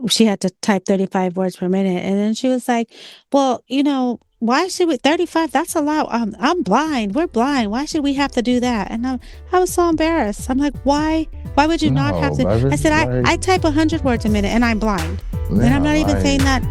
she had to type 35 words per minute. And then she was like, well, why should we 35? That's a lot. I'm blind. We're blind. Why should we have to do that? And I was so embarrassed. I'm like, why? Why would you not have No, to? I baby. said, I type 100 words a minute and I'm blind. And I'm Yeah, not even saying that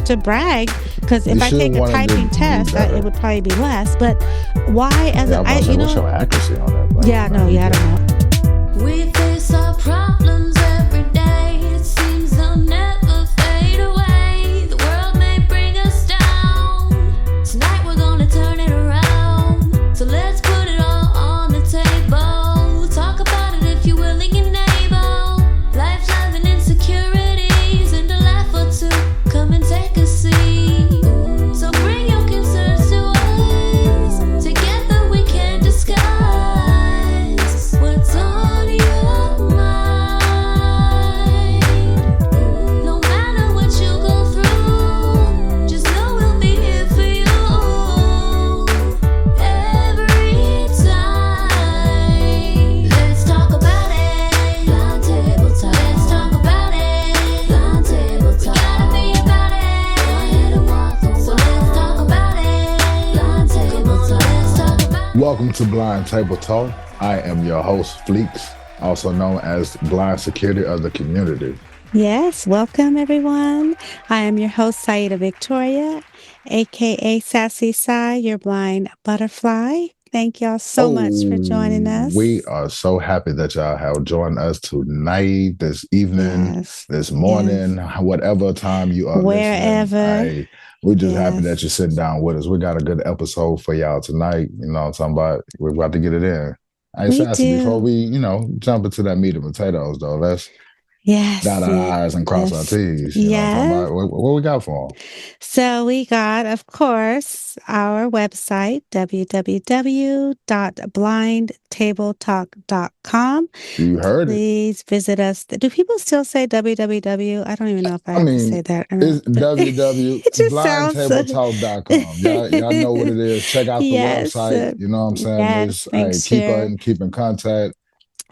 to brag, because you if I should take a want to typing be test, it better. would probably be less. But why, as Yeah, I'm a, I, about to say, you what's know, your accuracy on that? Like, yeah, no, you yeah, I good. don't know. We face our problems every day. It seems they'll never fade away. The world may bring us down. Tonight we're gonna turn it around. So let's put it all on the table. Talk about it if you're willing and able. Life's having insecurities and a laugh or two. Come and take a seat. So bring your concerns to us. Together we can discuss what's on your mind. No matter what you go through, just know we'll be here for you every time. Let's talk about it. Blind table talk. Let's talk about it. Blind table talk. We gotta be about it. Go ahead and walk the walk. So let's talk about it. Blind table talk. Let's talk about it. Welcome to Blind Table Talk. I am your host, Fleeks, also known as Blind Security of the Community. Yes, welcome everyone. I am your host, Saida Victoria, aka Sassy Sai, your blind butterfly. Thank y'all so much for joining us. We are so happy that y'all have joined us tonight, this evening, Yes, this morning, whatever time you are wherever. listening. Hey, we're just happy Yes. that you're sitting down with us. We got a good episode for y'all tonight. You know what I'm talking about? We're about to get it in. Hey, We Sassy, before do. we, jump into that meat and potatoes, though, let's Yes. dot our yes, I's and cross our yes. T's. You know what I'm talking Yes. about? What we got for them? So we got, of course, our website, www.blindtabletalk.com. You heard it. Please visit us. Do people still say www? I don't even know if I I have to mean, say that or it's not. But it just sounds so. www.blindtabletalk.com. Y'all know what it is. Check out the Yes. website. You know what I'm saying? Yes. Make Keep sure. in contact.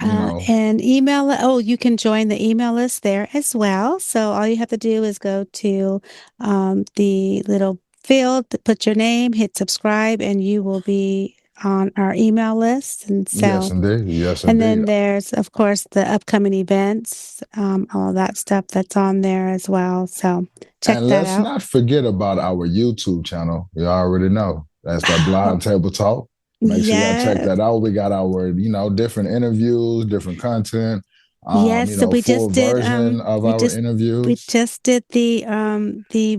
And email. Oh, you can join the email list there as well. So all you have to do is go to the little field, put your name, hit subscribe, and you will be on our email list. And Yes, so, indeed. Yes, and then indeed. there's, of course, the upcoming events, all that stuff that's on there as well. So check And that let's out. not forget about our YouTube channel. You already know. That's that Blind Table Talk. Make sure y'all check Yes. that out. We got our, different interviews, different content. Yes, so we Full just did version of we our just interviews. did the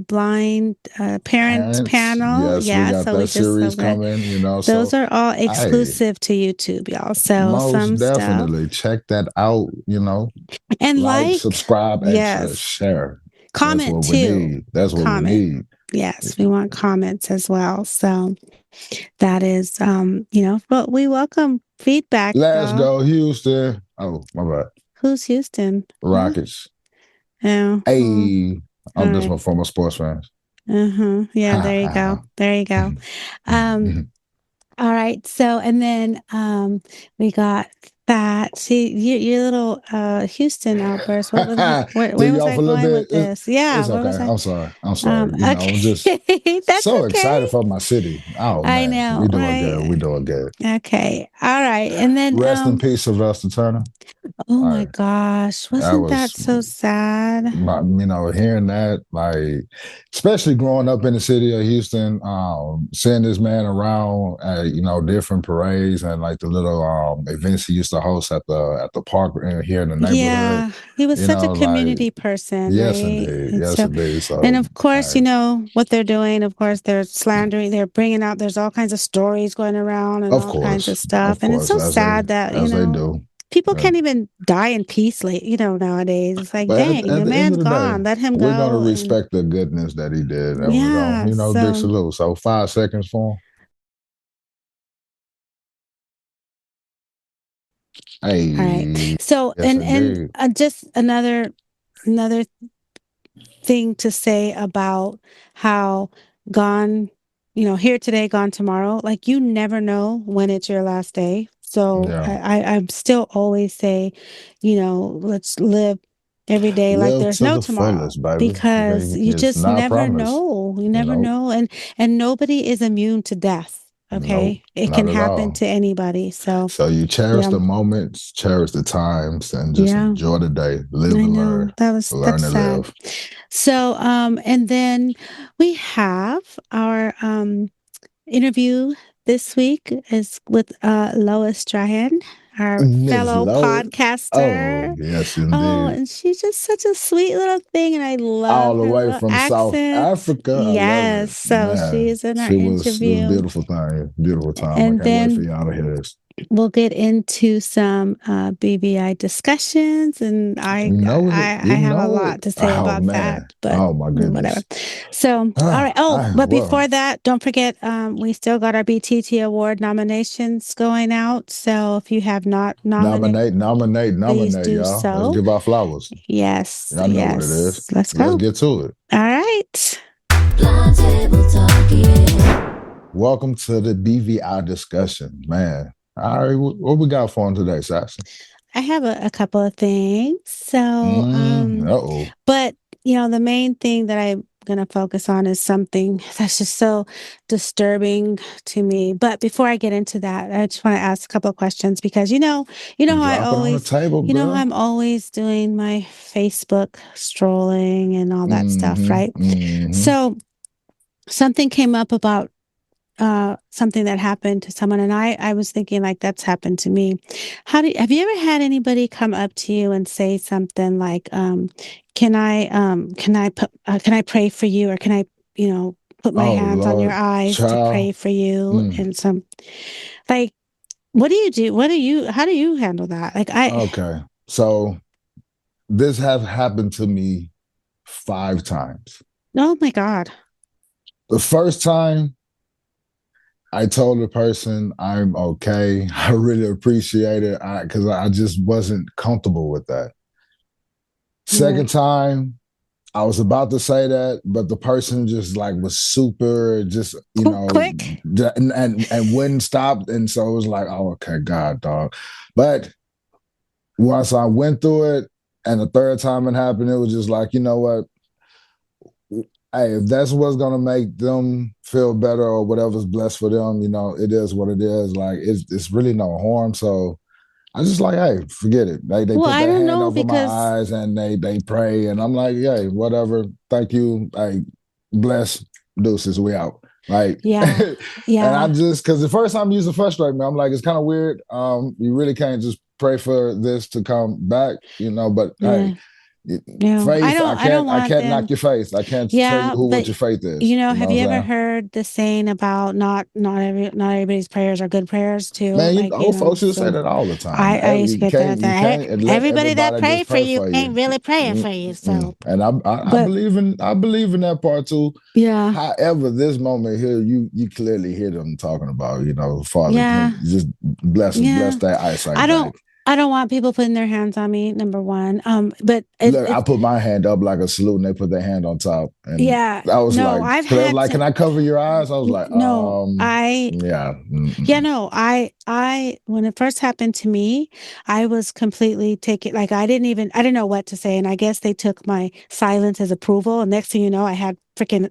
blind parent Parents, panel. yes, we Yeah, got so we that just series so coming, those So, are all hey, exclusive to YouTube, y'all. So most some stuff. definitely check that out. And Like, subscribe, and yes, share. That's comment what we too. need. That's what we Comment. need. Yes, we want comments as well. So that is but we welcome feedback, Let's y'all. go, Houston. Oh, my bad. Who's Houston? Huh? Rockets. Oh, Hey, all I'm just right. my former sports fans. Uh-huh. Yeah, there you go. There you go. Um, all right. So, and then we got that. See, your little Houston outburst. What was Threw where you was off I a little going bit. with this? Yeah, It's where okay. was I? I'm sorry. I'm sorry. I'm just Okay. That's so okay. excited for my city. Oh I man, we know, doing good. We right? doing good. Okay. All right. And then Rest in peace, Sylvester Turner. oh All my right, gosh, that wasn't that was so sad? hearing that, like, especially growing up in the city of Houston, seeing this man around at, different parades and like the little events he used to host at the park here in the neighborhood. Yeah, he was such a Like, community person, yes, right? indeed, And yes, so, indeed. and So, of course, hey, what they're doing. Of course, they're slandering, they're bringing out, there's all kinds of stories going around and all kinds of stuff. of And it's course, so sad that, as they do. people Yeah. can't even die in peace, nowadays. It's like, But dang, at the the end man's of the day, gone, let him we're gonna go. And respect the goodness that he did, and we're gonna, yeah, big so, salute. So 5 seconds for him. all right. Hey, So, yes, and indeed. just another thing to say about how gone, here today, gone tomorrow. Like you never know when it's your last day. So Yeah. I'm still always say, let's live every day like Live there's to no the tomorrow fullest, baby. because you It's just not never promised. know. You You never know, know. And nobody is immune to death. nope, Okay. It can not at happen all. to anybody. So So you cherish yeah. the moments, cherish the times, and just Yeah. enjoy the day. Live I and know. learn. Learn That's and sad. live. So and then we have our interview this week is with Lois Strachan, our Miss fellow Lois. Oh, podcaster. yes, Oh, indeed. and she's just such a sweet little thing, and I love All the her way little from South accent. Africa. I love Yes, it. so Man, she's in our it was a interview, beautiful thing. Beautiful time. I and can't wait for then y'all to hear this. we'll get into some BVI discussions, and I have a lot to say Oh about that, man. but Oh my whatever. goodness. So, all right. Oh, but Well, before that, don't forget, we still got our BTT Award nominations going out. So if you have not nominated, please nominate, do y'all. Let's so. give out flowers. Yes, Y'all know what it is. yes. Let's Let's go. get to it. All right. Blind table talking. Welcome to the BVI discussion, man. All right, what we got for him today, Saxon? I have a couple of things. So, Uh-oh. but the main thing that I'm gonna focus on is something that's just so disturbing to me. But before I get into that, I just want to ask a couple of questions because how I Drop it on the always, table, girl. I'm always doing my Facebook strolling and all that stuff, Mm-hmm. right? Mm-hmm. So something came up about something that happened to someone, and I was thinking like that's happened to me. Have you ever had anybody come up to you and say something like, can I pray for you, or can I, put my Oh hands on your Lord, eyes to pray child. for you? Mm. And some like, what do you do? How do you handle that? Like Okay. So this has happened to me 5 times. oh my God. The first time I told the person I'm okay. I really appreciate it because I just wasn't comfortable with that. Yeah. Second time, I was about to say that, but the person just like was super, just Quick. and wouldn't stop, and so it was like, oh, okay, God, dog. But once I went through it, and the third time it happened, it was just like, you know what? Hey, if that's what's gonna make them feel better or whatever's blessed for them, it is what it is. Like it's really no harm. So I just like, hey, forget it. They Well, put I their don't hand know over my because eyes and they pray, and I'm like, hey, whatever. Thank you. Hey, bless, deuces, we out. Like, yeah, and yeah, I'm just because the first time you used to frustrate me, I'm like, it's kind of weird. You really can't just pray for this to come back, but hey, yeah. No, faith, I don't I want can't knock them. your faith. I can't tell you Yeah, what but your faith is. You have know you what ever I'm saying? heard the saying about not everybody's prayers are good prayers too? Man, Like, old folks used to say so that all the time. I used to You get that. can't you can't let Everybody that everybody prayed just for pray you for you. ain't really praying for you. Mm-mm. So, And I but believe in that part too. yeah, However, this moment here, you clearly hear them talking about, Father, yeah, just bless yeah. that eyesight I back. don't I don't want people putting their hands on me, number one. But Look, I if put my hand up like a salute, and they put their hand on top, and yeah, I was no, like, I've because they was had like, to. "Can I cover your eyes?" I was like, No, yeah, yeah, no, when it first happened to me, I was completely taken, like, I didn't know what to say. And I guess they took my silence as approval. And next thing you know, I had freaking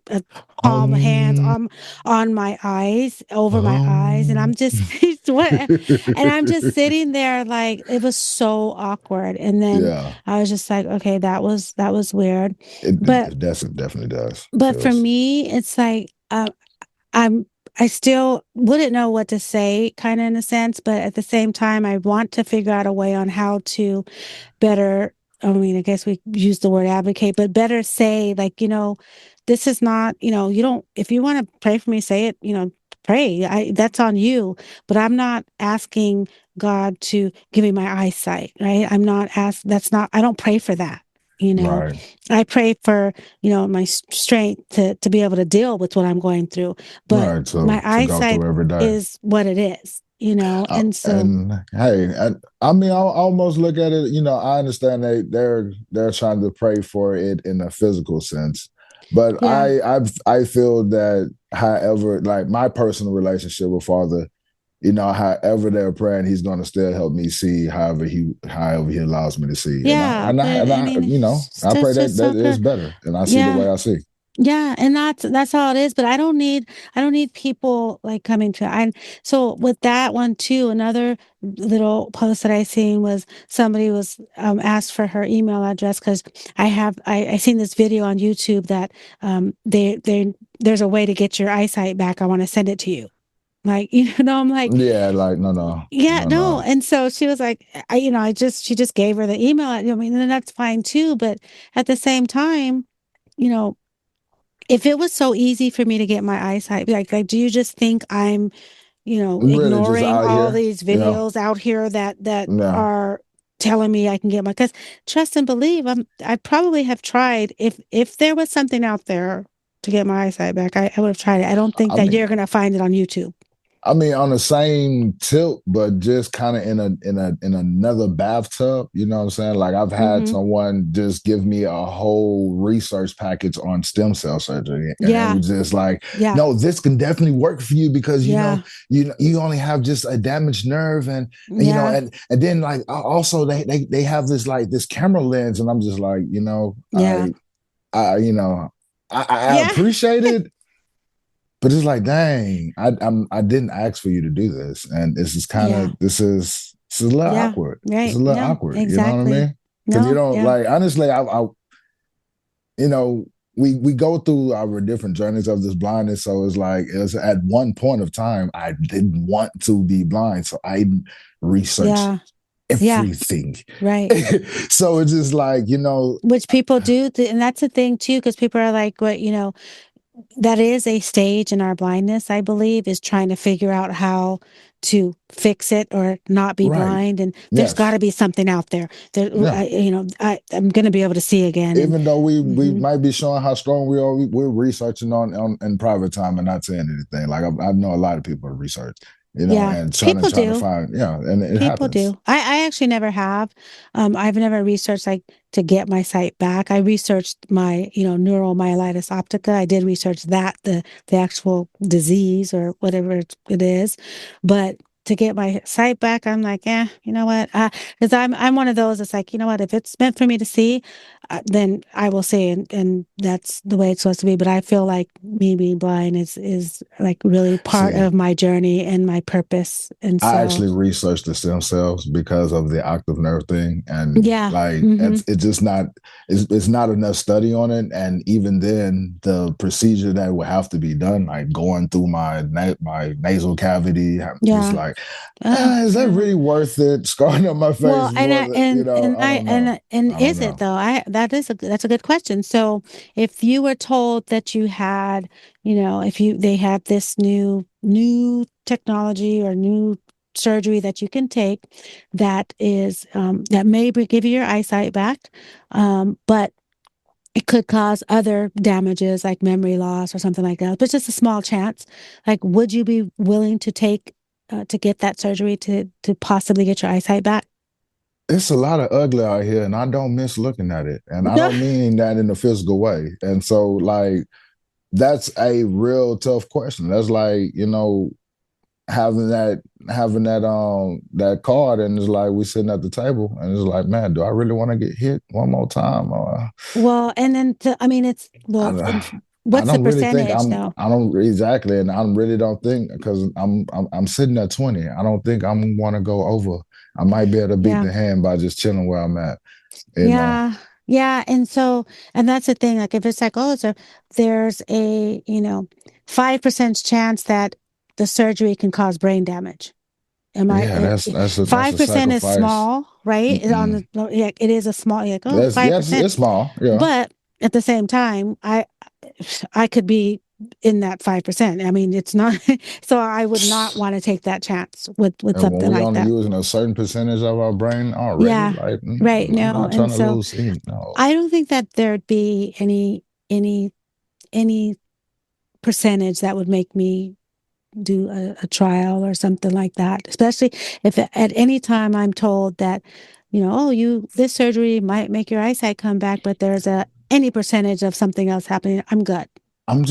palm hands um, on my eyes, over my eyes. And um. I'm just, what, and I'm just sitting there like, it was so awkward. And then Yeah, I was just like, okay, that was weird. But, it definitely does. It but for feels. me, it's like, I'm I still wouldn't know what to say, kind of in a sense, but at the same time, I want to figure out a way on how to better. I mean, I guess we use the word advocate, but better say, like, this is not, you don't, if you want to pray for me, say it, pray. That's on you, but I'm not asking God to give me my eyesight, right? That's not, I don't pray for that. You know, Right, I pray for, my strength to be able to deal with what I'm going through, but right. my To go eyesight through every day. is what it is, and so, And hey, I mean, I almost look at it. I understand they're trying to pray for it in a physical sense, but yeah, I feel that, however, like my personal relationship with Father, however they're praying, he's going to still help me see however he allows me to see. And I Yeah, and I and I I mean, I pray it's that just so that is good. better, and I see the Yeah. way I see. Yeah, and that's all it is. But I don't need people like coming to. I so with that one too. Another little post that I seen was somebody was asked for her email address because I seen this video on YouTube that there's a way to get your eyesight back. I want to send it to you. Like I'm like, Yeah, like no, no, yeah, no, no. no. And so she was like, she just gave her the email. I mean, and that's fine too. But at the same time, you know if it was so easy for me to get my eyesight, like, do you just think I'm, Really, just ignoring out all here. these Yeah, videos out here that yeah. are telling me I can get because trust and believe, I probably have tried if there was something out there to get my eyesight back, I would have tried it. I don't think I that mean, you're gonna find it on YouTube. on the same tilt, but just kind of in another bathtub. You know what I'm saying? Like I've had Mm-hmm. someone just give me a whole research package on stem cell surgery, and it Yeah, was just like, yeah, no, this can definitely work for you because yeah, you only have just a damaged nerve, and yeah, and then like also they have this like this camera lens, and I'm just like, yeah, I I yeah, appreciate it, but it's like, dang, I didn't ask for you to do this, and yeah, this is a little yeah. awkward. It's Right. a little No, awkward. You know what I exactly. mean? Because you No, don't yeah, like honestly, you know we go through our different journeys of this blindness. So it's like it's at one point of time I didn't want to be blind, so I researched yeah, yeah. everything. Right. So it's just like Which people do, and that's the thing too, because people are like, "What that is a stage in our blindness, I believe, is trying to figure out how to fix it or not be right. blind. And there's got Yes. to be something out there. Yeah. I'm going to be able to see again. And Even though we mhm. might be showing how strong we are, we're researching on in private time and not saying anything. Like I know a lot of people research, Yeah, and people trying to do. find, and it People happens. do. I actually never have. I've never researched like to get my sight back. I researched my, neuromyelitis optica. I did research that, the actual disease or whatever it is. But to get my sight back, I'm like, you know what? Because I'm one of those that's like, you know what? If it's meant for me to see, then I will see, and that's the way it's supposed to be. But I feel like me being blind is like really part See, of my journey and my purpose, and I so. actually researched the stem cells because of the octave nerve thing, and Yeah. like Hmm. it's just not it's not enough study on it, and even then, the procedure that would have to be done, like going through my nasal cavity, I'm just Yeah. like, Oh, is that yeah. really worth it? Scarring up my face Well, and more I, than and I I don't know. and I don't is it know. though? That's a good question. So, if you were told that you had, if they have this new technology or new surgery that you can take that is that may give you your eyesight back, but it could cause other damages like memory loss or something like that, but just a small chance. Like, would you be willing to take to get that surgery to possibly get your eyesight back? It's a lot of ugly out here, and I don't miss looking at it. And I Yeah. don't mean that in a physical way. And so, like, that's a real tough question. That's like, having that card, and it's like we sitting at the table, and it's like, man, do I really want to get hit one more time? Or Well, and then I mean, I, and I what's the don't really think percentage though? I don't exactly, and I really don't think because I'm sitting at 20. I don't think I'm want to go over. I might be able to beat Yeah. the hand by just chilling where I'm at. You know. Yeah. Yeah. And so, and that's the thing. Like, if it's like, oh, there's a, 5% chance that the surgery can cause brain damage. Am I, Yeah, that's a 5% is sacrifice. small, right? Mm-mm. Yeah, it is a small, you're like, oh, Yes, 5%. it's small. Yeah. But at the same time, I could be in that 5%. I mean, it's not, so I would not want to take that chance with And when something we like only that. using a certain percentage of our brain already, Yeah. like Right. I'm No. not And trying to so lose sleep. No. I don't think that there'd be any, any percentage that would make me do a trial or something like that, especially if at any time I'm told that, oh, this surgery might make your eyesight come back, but there's any percentage of something else happening. I'm good. I'm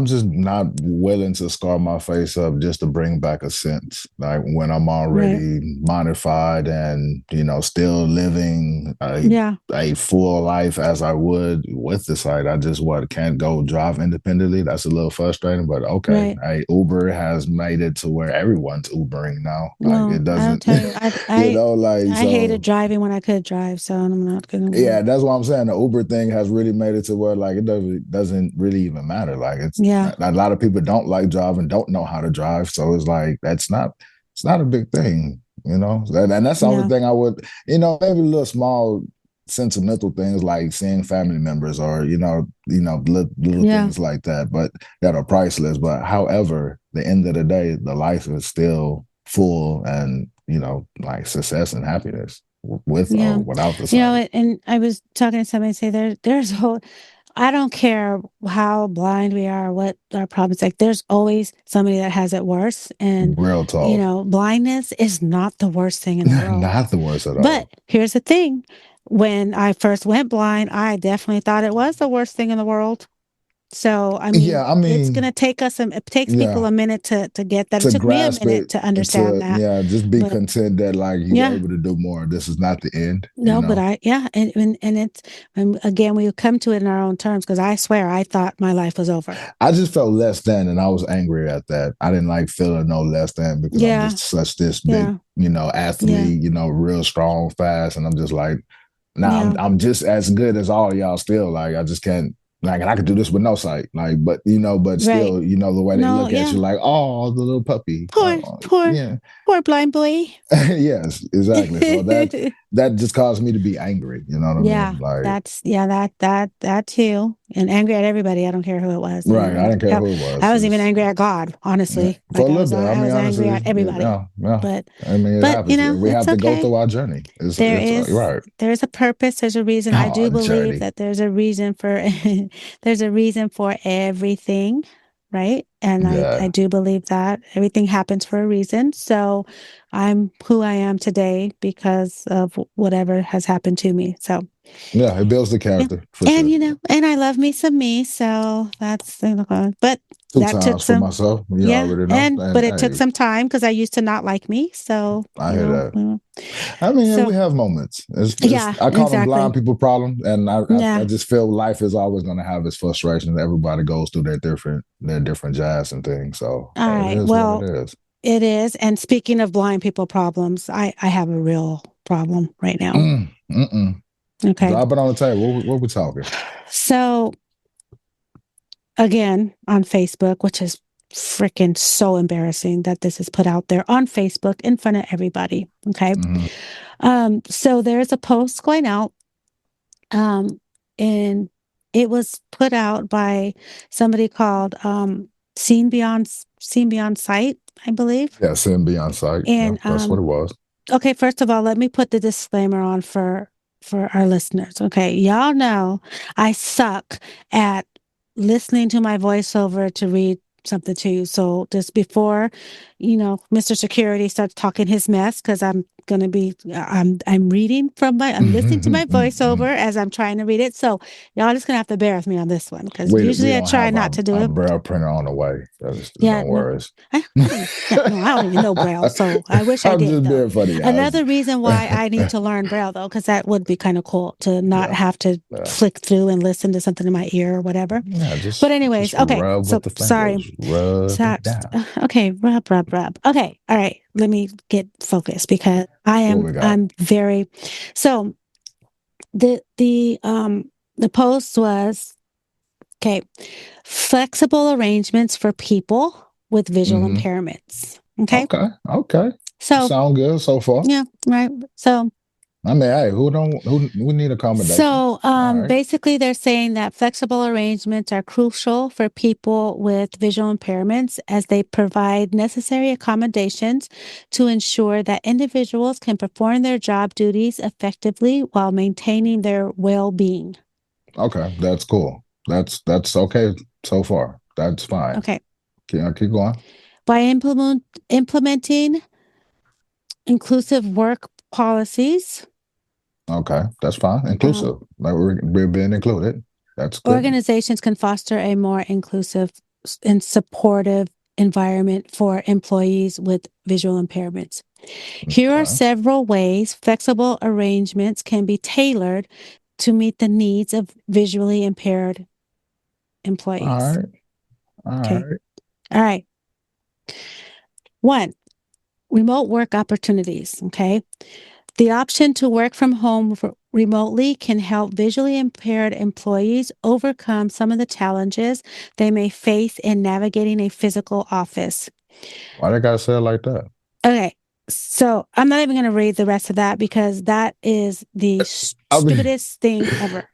just not willing to scar my face up just to bring back a sense. Like when I'm Right. already modified and still living Yeah. a full life as I would with the site. I just can't go drive independently. That's a little frustrating, but okay. Right. Hey, Uber has made it to where everyone's Ubering now. Like Well, it I'll doesn't, tell you, like I hated so. driving when I could drive, so I'm not gonna Yeah, worry. that's what I'm saying. The Uber thing has really made it to where like it doesn't really even matter. Like it's Yeah. a lot of people don't like driving, don't know how to drive, so it's like it's not a big thing, And that's the only Yeah. thing I would, maybe little small sentimental things like seeing family members or little Yeah. things like that, but that are priceless. But however, the end of the day, the life is still full and like success and happiness with or Yeah. without the sight. And I was talking to somebody say there's a whole I don't care how blind we are, what our problems like. There's always somebody that has it worse, and Real talk. blindness is not the worst thing in the world. Not the worst at But all. here's the thing: when I first went blind, I definitely thought it was the worst thing in the world. So I mean, Yeah, I it's mean, gonna take us it takes people yeah, a minute to get that. It to took me a grasp minute it, to understand to that, just be but content that like you're yeah. able to do more. This is not the end, No, but and it's again we come to it in our own terms because I swear I thought my life was over. I just felt less than, and I was angry at that. I didn't like feeling no less than because I'm Yeah, just such this big, yeah, yeah, athlete, real strong, fast, and I'm just like, nah, yeah. I'm just as good as all y'all still. Like I just can't. Like, and I could do this with no sight. Like, but Right. still, the way they No, look at yeah. you, like, oh, the little puppy. Poor, Yeah, poor blind boy. yes, exactly. So that just caused me to be angry. You know what I Yeah, mean? Like, that too, and angry at everybody. I don't care who it was. right? I didn't care who it I was. was even angry at God, Yeah, honestly. for a Like little bit. I I mean, was angry honestly, at everybody. yeah, yeah. But I mean, it but happens. We it's have to go okay. through our journey. There It's is right. there's a purpose, there's a reason. I Oh, do the believe journey. that there's a reason for there's a reason for everything, right? And I Yeah, do believe that everything happens for a reason. So I'm who I am today because of whatever has happened to me. So yeah. It builds the yeah. character for And sure. and I love me some me, so that's but Two that took times for some myself. You yeah, already know. but And it took hey, some time because I used to not like me. So, I hear that. mm. I mean, yeah, So we have moments. yeah, I call them blind exactly. people problem, and I Yeah. just feel life is always going to have its frustrations. Everybody goes through their different jazz and things. So All it right. is what it Well, is. it is. And speaking of blind people problems, I have a real problem right now. Mm-mm. Okay. Drop it on the table. What we talking? So again, on Facebook, which is freaking so embarrassing that this is put out there on Facebook in front of everybody. Okay. Mm-hmm. So there's a post going out, and it was put out by somebody called Seen Beyond Sight, I believe. Yeah, sitting beyond sight. Yeah, And that's what it was. okay, first of all, let me put the disclaimer on for our listeners. Okay, y'all know I suck at listening to my voiceover to read something to you. So just before, Mr. Security starts talking his mess, because I'm gonna be I'm reading from I'm listening to my voiceover as I'm trying to read it. So y'all just gonna have to bear with me on this one, because We usually I don't try have not to do our it. braille printer on the way. Yeah, No no, worries. I don't, yeah, no, I don't even know Braille, so I wish I I'm did just though. being funny, guys. Another reason why I need to learn Braille though, because that would be kind of cool to not Yeah, have to yeah, flick through and listen to something in my ear or whatever. yeah. But Just anyways, okay. rub So with the sorry. fingers. Rub So, it down. okay, rub. Okay, all right. Let me get focused because What we got? I'm very. So the post was okay. Flexible arrangements for people with visual Mm-hmm. impairments. Okay. Okay. So, Sound good so far. yeah, right. So, I mean, hey, who we need accommodations? All right. basically they're saying that flexible arrangements are crucial for people with visual impairments as they provide necessary accommodations to ensure that individuals can perform their job duties effectively while maintaining their well-being. Okay, that's cool. That's okay so far. That's fine. Okay. Keep going. By implementing inclusive work policies. Okay, that's fine. Inclusive. Like we're being included. That's good. Organizations can foster a more inclusive and supportive environment for employees with visual impairments. Here are Okay. several ways flexible arrangements can be tailored to meet the needs of visually impaired All employees. right. All Okay. right. All right. 1, remote work opportunities. Okay. The option to work from home remotely can help visually impaired employees overcome some of the challenges they may face in navigating a physical office. Why they gotta say it like that? Okay. So I'm not even going to read the rest of that because that is the I mean, stupidest thing ever.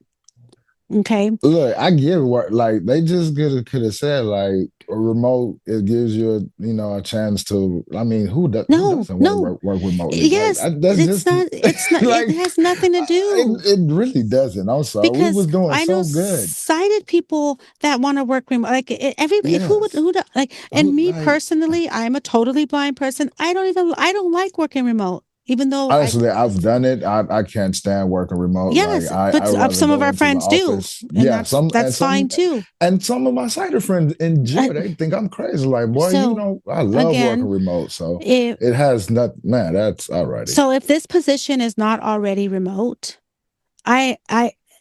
Okay. look, I get what like they just could have said like a remote. It gives you a chance to. I mean, who No, doesn't want to no. work remotely? Like Yes, that's it's just not, it like has nothing to do. it really doesn't. I'm sorry, we Because was doing I know so good. sighted people that want to work remote. Like every Yes, like, and who me like personally, I'm a totally blind person. I don't like working remote, even though honestly, I've done it. I can't stand working remote. Like yes, I but rather some of go our into the friends do, office. and Yeah, some that's fine too. and some of my sighted friends Uh, enjoy. They think I'm crazy. Like, boy, so I love working again, remote. So if it has not. Man, that's alrighty. so if this position is not already remote, I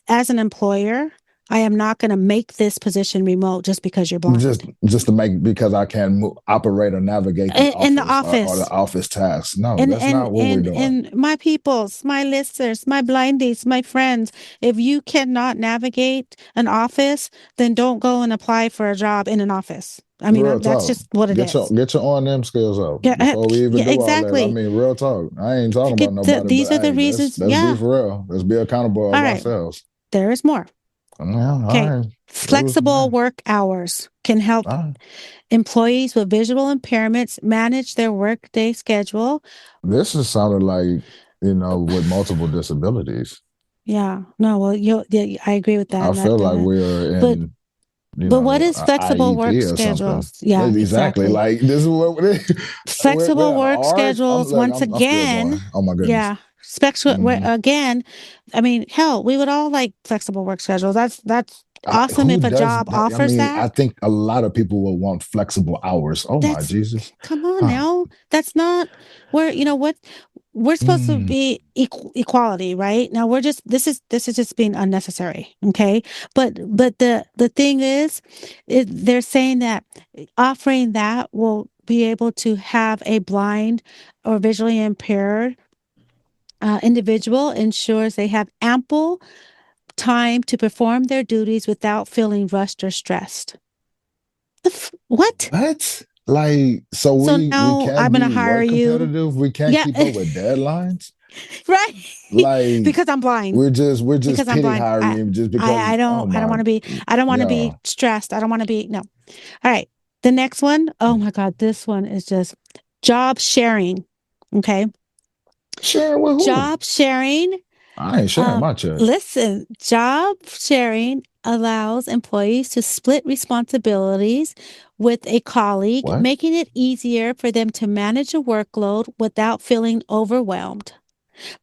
as an employer, I am not going to make this position remote just because you're Just blind. to make because I can operate or navigate the In the office or the office. office tasks. No, that's not what we're doing. And my peoples, my listeners, my blindies, my friends, if you cannot navigate an office, then don't go and apply for a job in an office. I mean, Real that's talk. just what it is. Get your on-them skills up Yeah, before we even yeah, do all that. I exactly. mean, real talk. I ain't talking about nobody, but These are the hey, reasons. let's be Yeah. for real. Let's be accountable All of right. ourselves. There is more. Yeah, all Okay. right. Flexible work hours can help All right. employees with visual impairments manage their workday schedule. This is sounded like with multiple disabilities. Yeah. No, well, yeah, I agree with that. I feel like we're But in what is flexible work IEP or something. schedules? Yeah, Exactly. exactly. Like this is what we're Flexible in work ours. schedules, once I'm still again, going. Oh my goodness. yeah. Spectral Mhm. again. I mean, hell, we would all like flexible work schedules. That's awesome Who if a does job that? I offers mean, I that. think a lot of people will want flexible hours. Oh my That's Jesus. come on Huh. now. That's not where what we're supposed to Mm. be equality, right? Now we're just this is just being unnecessary, okay? But the thing is, they're saying that offering that will be able to have a blind or visually impaired individual ensures they have ample time to perform their duties without feeling rushed or stressed. What? What? Like, so So we now I'm can't going to be hire work you. competitive. We can't Yeah, keep up with deadlines. right. Like Because I'm blind. we're just Because I'm pity blind. hiring you just because. Oh I don't my, want to be I don't want to yeah. be stressed. I don't want to be no. All right. The next one, oh my God, this one is just job sharing. Okay. Sharing with who? Job sharing. I ain't sharing my check. Listen, job sharing allows employees to split responsibilities with a colleague, What? making it easier for them to manage a workload without feeling overwhelmed.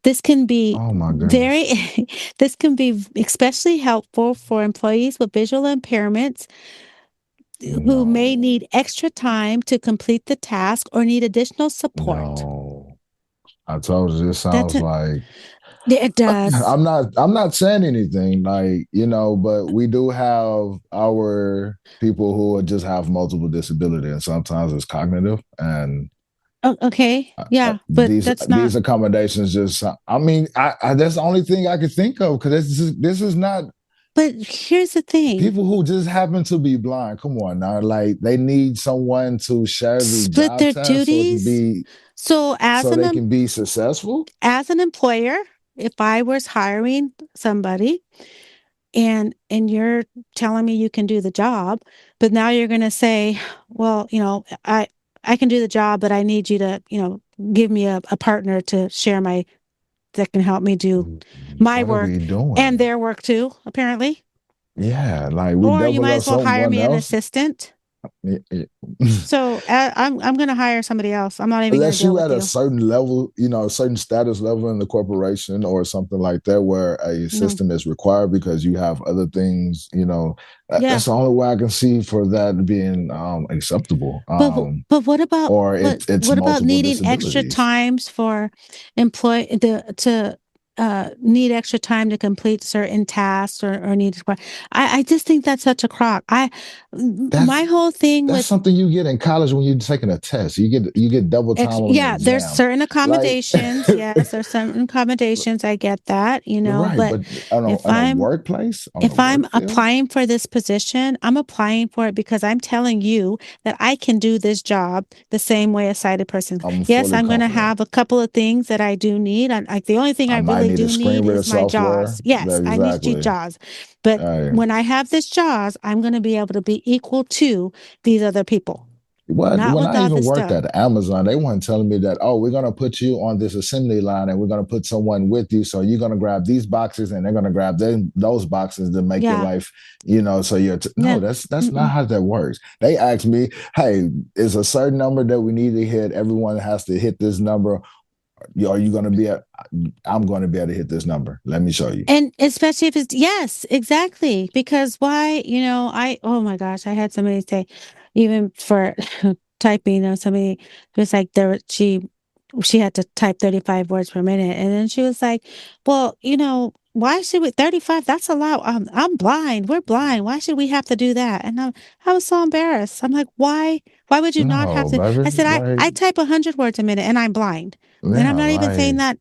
This can be Oh my very, goodness. this can be especially helpful for employees with visual impairments who may No, need extra time to complete the task or need additional support. no. I told you this That's sounds it. like It does. I'm not saying anything like, but we do have our people who just have multiple disability and sometimes it's cognitive and Oh, okay. Yeah, but that's these not. accommodations just I mean, that's the only thing I could think of because this is not But here's the thing. people who just happen to be blind. Come on now, like they need someone to share the Split job their task so it can duties. be So so they can be successful. as an employer, if I was hiring somebody and you're telling me you can do the job, but now you're going to say, well, I can do the job, but I need you to, give me a partner to share that can help me do my What are work we and doing? their work too, apparently. Yeah, like we Or you double might up as well hire someone me an else. assistant. So I'm going to hire somebody else. I'm not even going to Unless deal you with at a you. certain level, a certain status level in the corporation or something like that, where a No. system is required because you have other things, Yeah. that's the only way I can see for that being acceptable. But what about Or it's what about multiple needing extra disabilities. times for employee to need extra time to complete certain tasks or need to, I just think that's such a crock. That's My whole thing that's with something you get in college when you're taking a test. You get double time on the yeah, there's exam. certain Like accommodations. Yes, there's certain accommodations. I get that, right, but but on if a I'm workplace, on a if I'm work field, applying for this position, I'm applying for it because I'm telling you that I can do this job the same way a sighted person. I'm Yes, fully I'm going to confident. have a couple of things that I do need. Like the only thing I I might really need a do screen need reader is my software. jaws. Yes, I need to Exactly. jaws. But Uh, when I have this jaws, I'm going to be able to be equal to these other people, what not when with I all even this worked stuff. at Amazon, they weren't telling me that, oh, we're gonna put you on this assembly line and we're gonna put someone with you. So you're gonna grab these boxes and they're gonna grab those boxes to make your Yeah. life, so no, Yeah. that's not Mm-mm. how that works. They asked me, hey, is a certain number that we need to hit. Everyone has to hit this number. Are you gonna be at I'm gonna be able to hit this number. Let me show you. And especially if it's, yes, exactly. Because why, oh my gosh, I had somebody say, even for typing, somebody was like, she had to type 35 words per minute. And then she was like, well, why should we, 35? That's a lot. I'm blind. We're blind. Why should we have to do that? And I was so embarrassed. I'm like, why would you not have No, to? I baby. said, Like, I type 100 words a minute and I'm blind. And I'm yeah, not even saying like that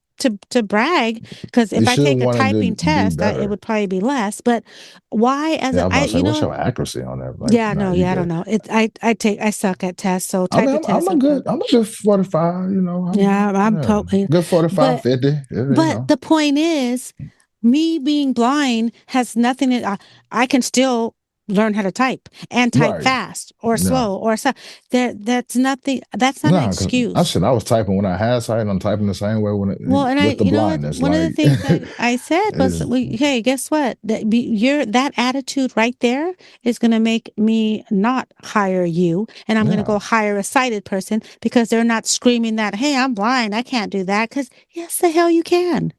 to brag, because you if I should take a want it to typing be test, it better. would probably be less. But why, as Yeah, I a, was about I, to say, what's your accuracy on that? Like, yeah, nah, no, you yeah, I don't good. know. I suck at tests, so I mean, typing tests, I'm a good 45, yeah, I'm yeah, totally, good 45, but 50, but the point is, me being blind has nothing to, I can still learn how to type and type right. fast or Yeah. slow or so. That's nothing. That's not an No, because excuse. I was typing when I had sight, and I'm typing the same way Well, and with the blindness. one of the Like, things I said was, is hey, guess what? That attitude right there is going to make me not hire you, and I'm going to yeah. go hire a sighted person because they're not screaming that, hey, I'm blind, I can't do that. Because yes, the hell you can.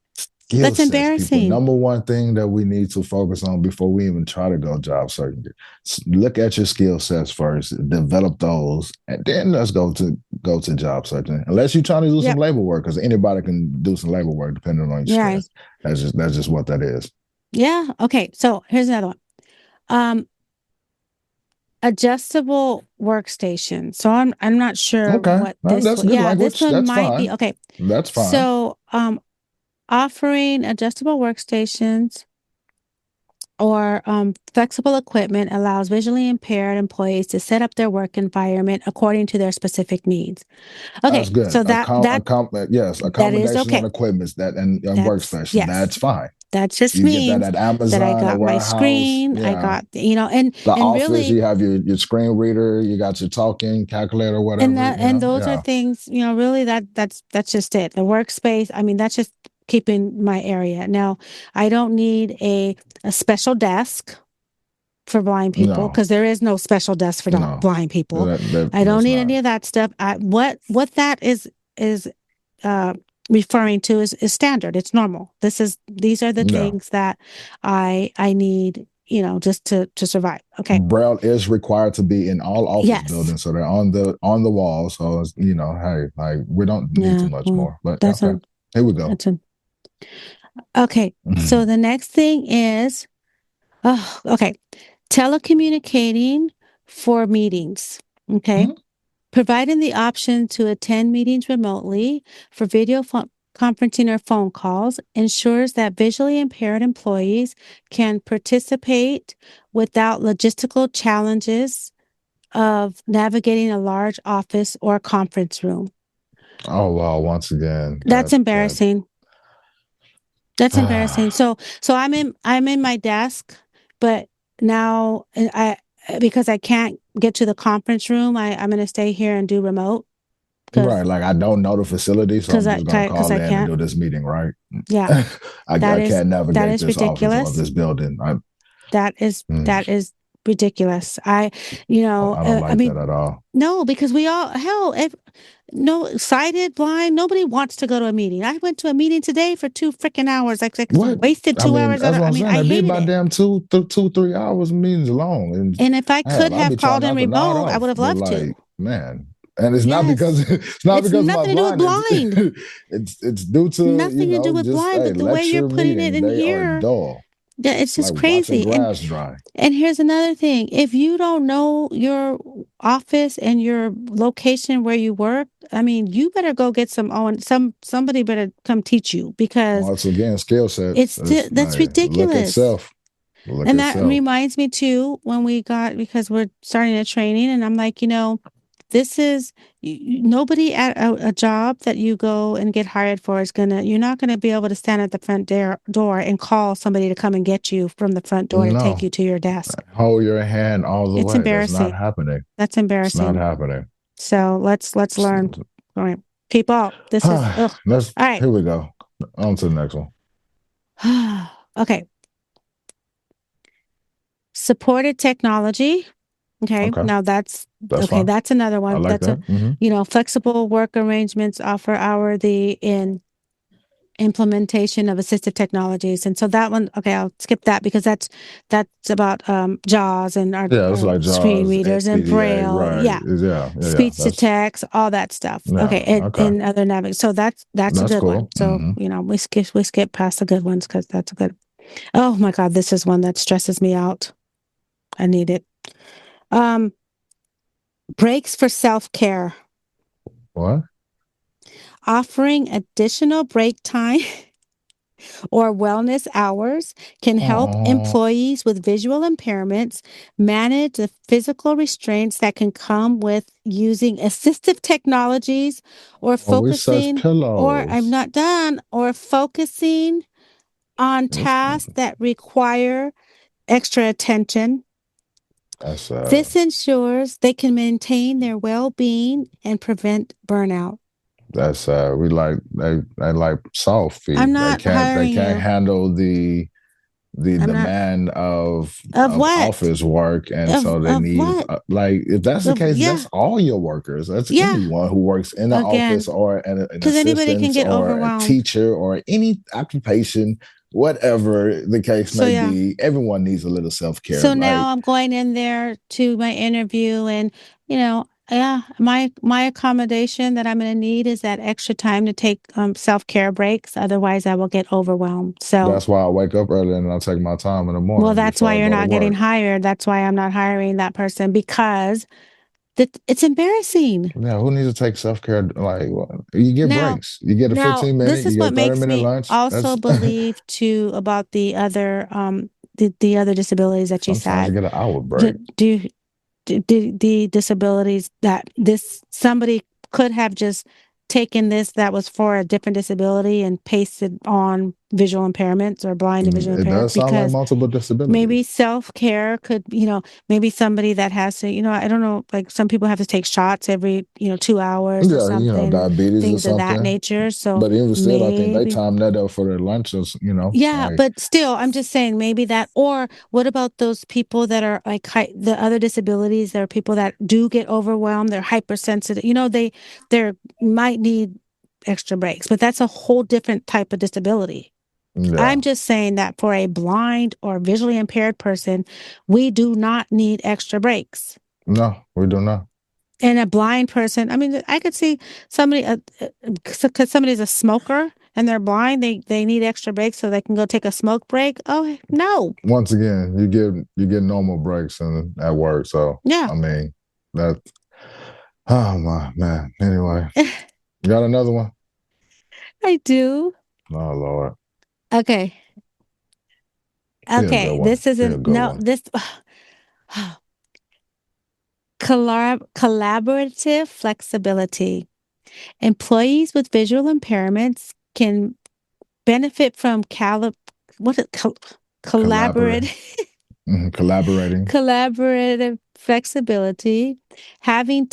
Skill That's sets, people. embarrassing. Number one thing that we need to focus on before we even try to go job searching. Look at your skill sets first, develop those, and then let's go to job searching. Unless you're trying to do some Yep. labor work, because anybody can do some labor work depending on your Yeah. strength. That's just what that is. Yeah. Okay. So here's another one. Um, Adjustable workstation. So I'm not sure Okay, what this that's one. good Yeah, this language. one That's might be fine. okay. That's fine. So offering adjustable workstations or flexible equipment allows visually impaired employees to set up their work environment according to their specific needs. Okay, That's good. so Yes, that is accommodations okay. and equipments and That's workstation. yes. That's fine. That just You get that means at that I Amazon, a got my warehouse. screen, I Yeah. got, and The and office, really, you have your screen reader, you got your talking calculator, whatever, and those are Yeah. things, really that's just it. The workspace, I mean, that's just keeping my area. Now, I don't need a special desk for blind people No, because there is no special desk for no. blind people. I don't That's need not. any of that stuff. What that is uh referring to is standard. It's normal. These are the No. things that I need, just to survive. Okay. Braille is required to be in all office Yes. buildings, so they're on the wall. So hey, like we don't need too Yeah. much Well, more. But that's okay, a here we go. that's a okay. So the next thing is, oh, okay, telecommunicating for meetings. Okay. Providing the option to attend meetings remotely for video conferencing or phone calls ensures that visually impaired employees can participate without logistical challenges of navigating a large office or conference room. Oh wow! Once again, That's that embarrassing. That's embarrassing. So I'm in my desk, but now because I can't get to the conference room, I'm going to stay here and do remote because right. Like I don't know the facility, so I'm just gonna because call I in and can't. do this meeting. Right. Yeah, I that is can't that navigate is this office or ridiculous. this building. That is Mm. that is ridiculous. I don't I like that mean, at all. no, because we all, hell, no, sighted, blind, nobody wants to go to a meeting. I went to a meeting today for 2 freaking hours. Like What? wasted I two mean, hours. that's what I'm saying. I They be hated about it. damn 3 hours meetings long, and And if I could hell, I'll have be trying called in not to nod remote, I off. would have But loved like, to. man, and it's not because Yes. it's not It's because of my nothing to do with blind. blind. It's due to Nothing to do with just blind, hey, but the way you're lecture putting it meetings. in They are here, dull. yeah, it's It's just like watching crazy. grass dry. And here's another thing. If you don't know your office and your location where you work, I mean, you better go get somebody better come teach you because Once again, skill it's sets. still It's that's like look at ridiculous. self. Look And at that self. reminds me too, because we're starting a training, and I'm like, this is nobody at a job that you go and get hired for you're not gonna be able to stand at the front door and call somebody to come and get you from the front door to take No, you to your desk. hold your hand all the It's way. That's not embarrassing. happening. That's It's not embarrassing. happening. So let's learn. All right, people, this is ugh. Let's All right. here we go. On to the next one. Okay. Supported technology. Okay. Okay, Now that's that's okay. fine. That's another I one. like That's that. flexible work arrangements offer hourly in implementation of assistive technologies. And so that one, okay, I'll skip that because that's about JAWS and Yeah, it's our like screen Jaws, readers and ADA, Braille. right? Yeah. Yeah. Speech to text, all that stuff. Yeah, Okay. And okay. in other navig. So that's a That's good one. cool. So, we skip past the good ones because that's a good. Oh my God, this is one that stresses me out. I need it. Um, breaks for self-care. What? Offering additional break time or wellness hours can help Oh, employees with visual impairments manage the physical restraints that can come with using assistive technologies or we such focusing, or I'm pillows. not done, or focusing on That's tasks that require extra attention. that's This ensures they can maintain their well-being and prevent burnout. we like they like soft I'm feet. They not can't hiring you. handle the I'm not. demand of Of what? office work, and so they Of need what? like if that's the case, Yeah. that's all your workers. That's Yeah. anyone who works in the office Again, or an because anybody can assistant get or a overwhelmed. teacher or any occupation, whatever the case So may yeah. be. Everyone needs a little self care. So Like now I'm going in there to my interview, and yeah, my accommodation that I'm going to need is that extra time to take self-care breaks. Otherwise, I will get overwhelmed. So, that's why I wake up early and I take my time in the well, morning that's why before I you're go to not getting work. hired. That's why I'm not hiring that person because it's embarrassing. Yeah, who needs to take self care? Like you get Now, breaks. You get a now 15 minute. this You is get a what thirty makes minute me lunch. also That's believe too about the other disabilities that you sometimes you said. get an hour Do, break. do the disabilities that this somebody could have just taken this that was for a different disability and pasted on visual impairments or blind and visual It impaired does sound like because multiple maybe disabilities. self-care could, maybe somebody that has to, I don't know, like some people have to take shots every, 2 hours or Yeah, something, diabetes or things of that something. nature. So But even still, I think they maybe. time that up for their lunches. Yeah, Like but still, I'm just saying maybe that, or what about those people that are like the other disabilities? There are people that do get overwhelmed. They're hypersensitive. They might need extra breaks, but that's a whole different type of disability. yeah, I'm just saying that for a blind or visually impaired person, we do not need extra breaks. no, we do not. And a blind person, I mean, I could see somebody, because somebody's a smoker and they're blind, they need extra breaks so they can go take a smoke break. Oh, no. Once again, you get normal breaks at work. So Yeah. I mean that. Oh my man. Anyway, you got another one? I do. Oh Lord. Okay. Be a good Okay. one. This Be a isn't, good no, one. this collaborative flexibility. Employees with visual impairments can benefit from Collaborate. collaborative Collaborating. collaborative flexibility, having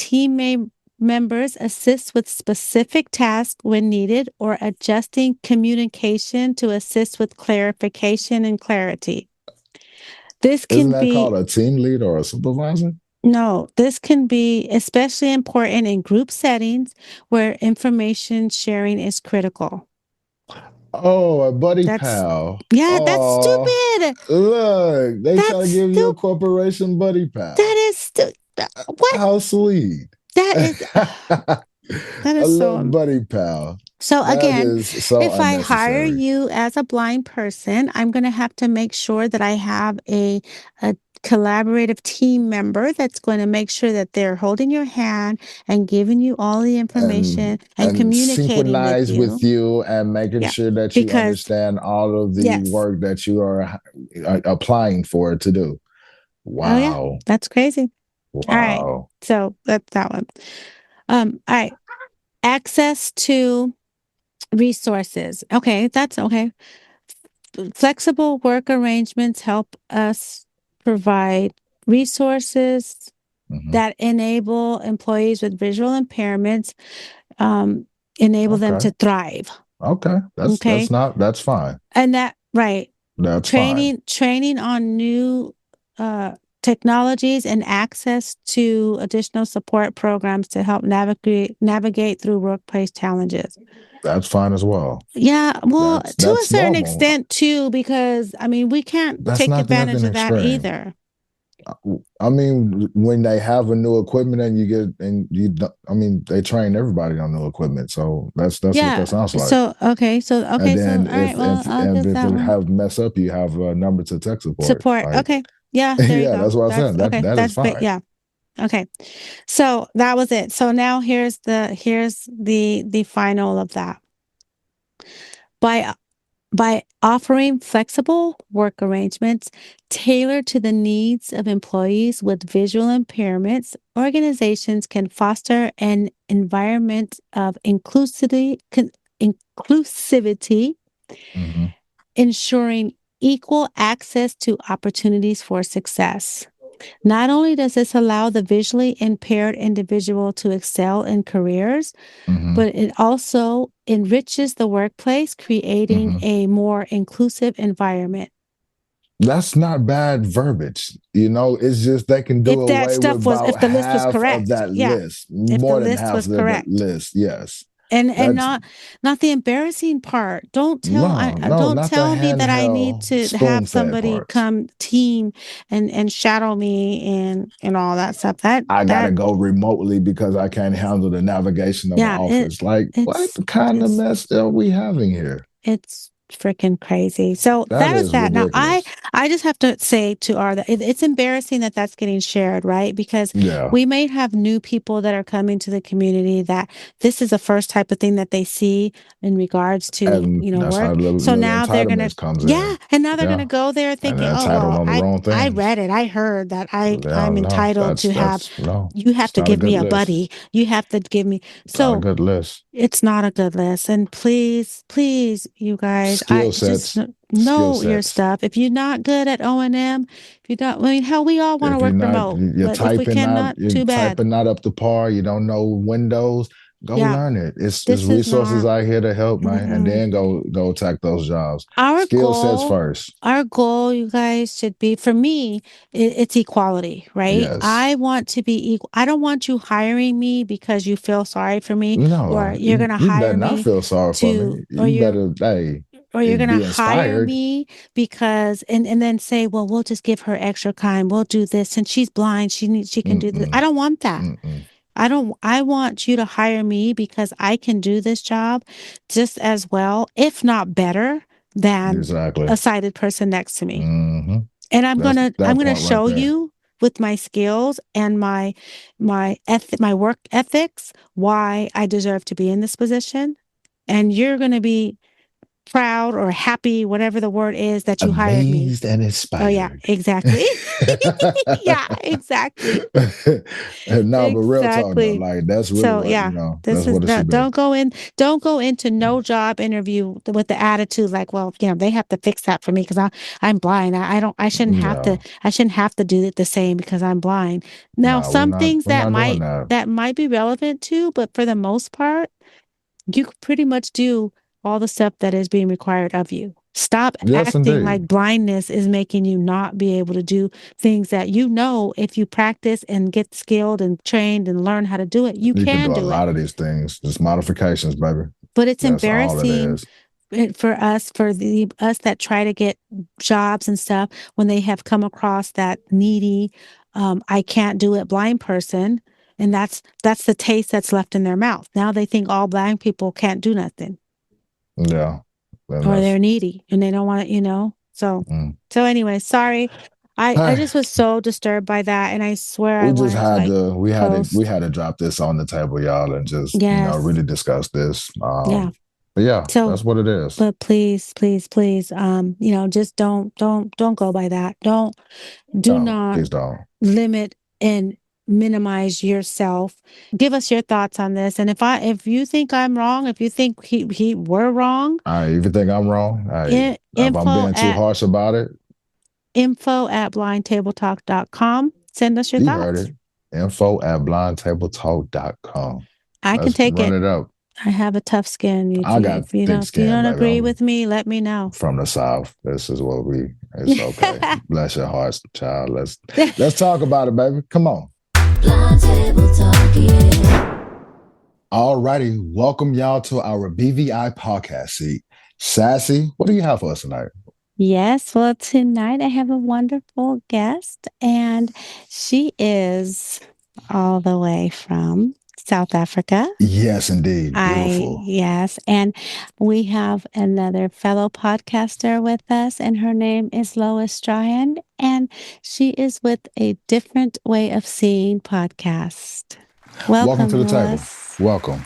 members assist with specific tasks when needed, or adjusting communication to assist with clarification and clarity. This Isn't can that called be a team lead or a supervisor? No, this can be especially important in group settings where information sharing is critical. Oh, a buddy That's pal. Yeah, that's Oh, stupid. look, they try That's to give you a stupid. corporation buddy That pal. is what? How sweet. That is that A is little so. buddy pal. So That again, is so if I hire unnecessary. you as a blind person, I'm going to have to make sure that I have a collaborative team member that's going to make sure that they're holding your hand and giving you all the and information and and communicating with synchronize with you. you and making Yeah. sure that you Because understand all of the yes. work that you are applying for to do. Oh yeah. Wow. That's crazy. All right. Wow. So that's that one. All right. Access to resources. Okay, that's okay. Flexible work arrangements help us provide resources Hmm. that enable employees with visual impairments, um, enable them Okay. to thrive. Okay. Okay. That's fine. And that, right. That's fine. Training on new technologies and access to additional support programs to help navigate through workplace challenges. That's fine as well. Yeah, well, to a That's certain normal. extent too, because I mean, we can't That's take advantage nothing of that extreme. either. I mean, when they have a new equipment and I mean, they train everybody on new equipment. So that's what Yeah. that sounds like. So okay. So And all then right. Well, I'll if give if that it one have mess up, you have a number to tech support. support. Like, Okay. Yeah. There you yeah, go. that's what I That's said. okay. That is fine. Yeah. Okay. So that was it. So now here's the final of that. By offering flexible work arrangements tailored to the needs of employees with visual impairments, organizations can foster an environment of inclusivity, Hmm. ensuring equal access to opportunities for success. Not only does this allow the visually impaired individual to excel in careers, Hmm. but it also enriches the workplace, creating Hmm. a more inclusive environment. That's not bad verbiage. It's just they can do away with about If the list was half of correct, that yeah, list, if the more than list half was of that correct. list. Yes. And That's not the embarrassing part. no, Don't not the tell me that I need handheld to have spoon fed somebody parts. come team and shadow me and all that stuff. I gotta go remotely because I can't handle the navigation of my Yeah, office. Like, what kind of mess are we having here? it's freaking crazy. So That that is is that. Now ridiculous. I just have to say to our that it's embarrassing that that's getting shared, right? Because Yeah. we may have new people that are coming to the community that this is the first type of thing that they see in regards to, And that's how work. the So little now they're gonna entitlements comes yeah, in. and now they're gonna Yeah. go there And thinking, they're oh entitled well, on the wrong I things. read it, I heard that Yeah, I'm no, entitled to have no, you have it's to not a give good me a list. buddy. You have to give me It's not a so good list. it's not a good list. And please, you guys, I Skill just sets. Skill know your sets. stuff. If you're not good at O&M, if you don't, I mean, hell, we all want to If you're work not remote, but if we cannot, you're too bad. typing not up to par, you don't know Windows, go Yeah, learn it. It's this is resources not. out here to help, man. And Mm-mm. then go attack those jobs. Our Skill sets goal, first. our goal, you guys should be, for me, it's equality, right? Yes. I want to be equal. I don't want you hiring me because you feel sorry for me, or No, you're going to you better hire not me feel sorry for me. or You better, hey, you're going to be hire inspired. me because and then say, well, we'll just give her extra time, we'll do this, and she's blind, she can do this. I Mm-mm, don't want that. mm-mm. I want you to hire me because I can do this job just as well, if not better, than Exactly. a sighted person next to me. Hmm. And That's I'm that gonna point right show there. you with my skills and my work ethics why I deserve to be in this position. And you're gonna be proud or happy, whatever the word is, that you hired me. Amazed and Oh yeah, inspired. exactly. Yeah, exactly. No, but real talk though, Exactly. like that's really So what yeah, that's this is what it should be. don't go into no job interview with the attitude like, well, they have to fix that for me because I'm blind. I No, I shouldn't have to do it the same because I'm blind. Now, no, some things we're not doing that. that might be relevant too, but for the most part, you could pretty much do all the stuff that is being required of you. Stop Yes, acting indeed. like blindness is making you not be able to do things that if you practice and get skilled and trained and learn how to do it, you You can can do a do it. lot of these things. Just modifications, baby. But it's That's all it embarrassing is. for us that try to get jobs and stuff when they have come across that needy, I can't do it blind person. And that's the taste that's left in their mouth. Now they think all blind people can't do nothing Yeah. And or that's they're needy and they don't want to, So, mm. so anyway, sorry. I Hey, just was so disturbed by that. And I swear I we just wanted to had like to we post. had to drop this on the table, y'all, and just, Yes. really discuss this. Yeah. But yeah, So, that's what it is. but please, please, please, just don't go by that. Do No, not please don't. limit and minimize yourself. Give us your thoughts on this. And if you think I'm wrong, if you think he were wrong, If you think I'm wrong, if I'm info being too at harsh about it, blindtabletalk.com. Send us your you heard thoughts. it. info@blindtabletalk.com. I can Let's take run it. it up. I have a tough skin, I Eugene. got If you thick don't, if you skin, don't baby. agree I'm with me, let me know. from the South. This is what it's okay. Bless your hearts, child. Let's talk about it, baby. Come on. Blind table talk, yeah. Alrighty, welcome y'all to our BVI podcast seat. Sassy, what do you have for us tonight? Yes, well, tonight I have a wonderful guest, and she is all the way from South Africa. Yes, indeed. Beautiful. Yes, and we have another fellow podcaster with us, and her name is Lois Strachan, and she is with a different way of seeing podcast. Welcome to Welcome, the table. Lois. Welcome.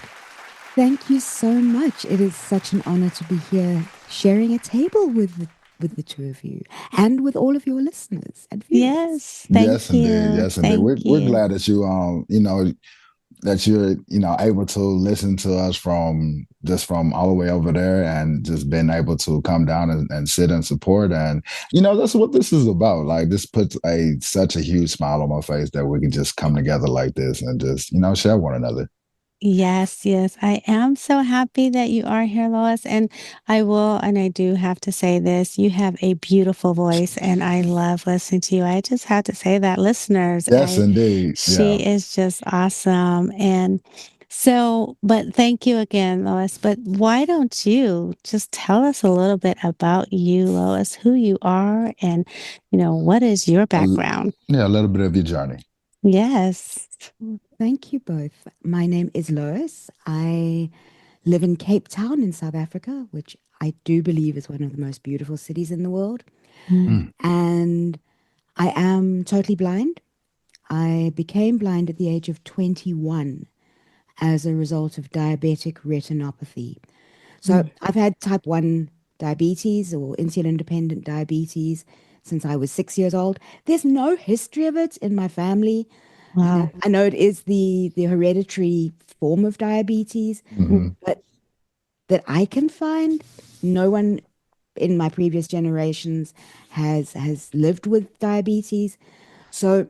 Thank you so much. It is such an honor to be here sharing a table with the two of you and with all of your listeners and viewers. Yes, Yes, thank indeed. you. Yes, indeed. Thank We're you. glad that that you're able to listen to us from all the way over there and just being able to come down and sit and support, and that's what this is about. Like, this puts such a huge smile on my face that we can just come together like this and just share one another. Yes, yes. I am so happy that you are here, Lois. And I do have to say this. You have a beautiful voice and I love listening to you. I just have to say that, listeners, Yes, indeed. she Yeah. is just awesome. And so, but thank you again, Lois. But why don't you just tell us a little bit about you, Lois, who you are and, what is your background? Yeah, a little bit of your journey. Yes. Thank you both. My name is Lois. I live in Cape Town in South Africa, which I do believe is one of the most beautiful cities in the world. Mm. And I am totally blind. I became blind at the age of 21 as a result of diabetic retinopathy. So I've had type 1 diabetes or insulin dependent diabetes since I was 6 years old. There's no history of it in my family. Wow. I know it is the hereditary form of diabetes, Mm-hmm. but that I can find, no one in my previous generations has lived with diabetes. So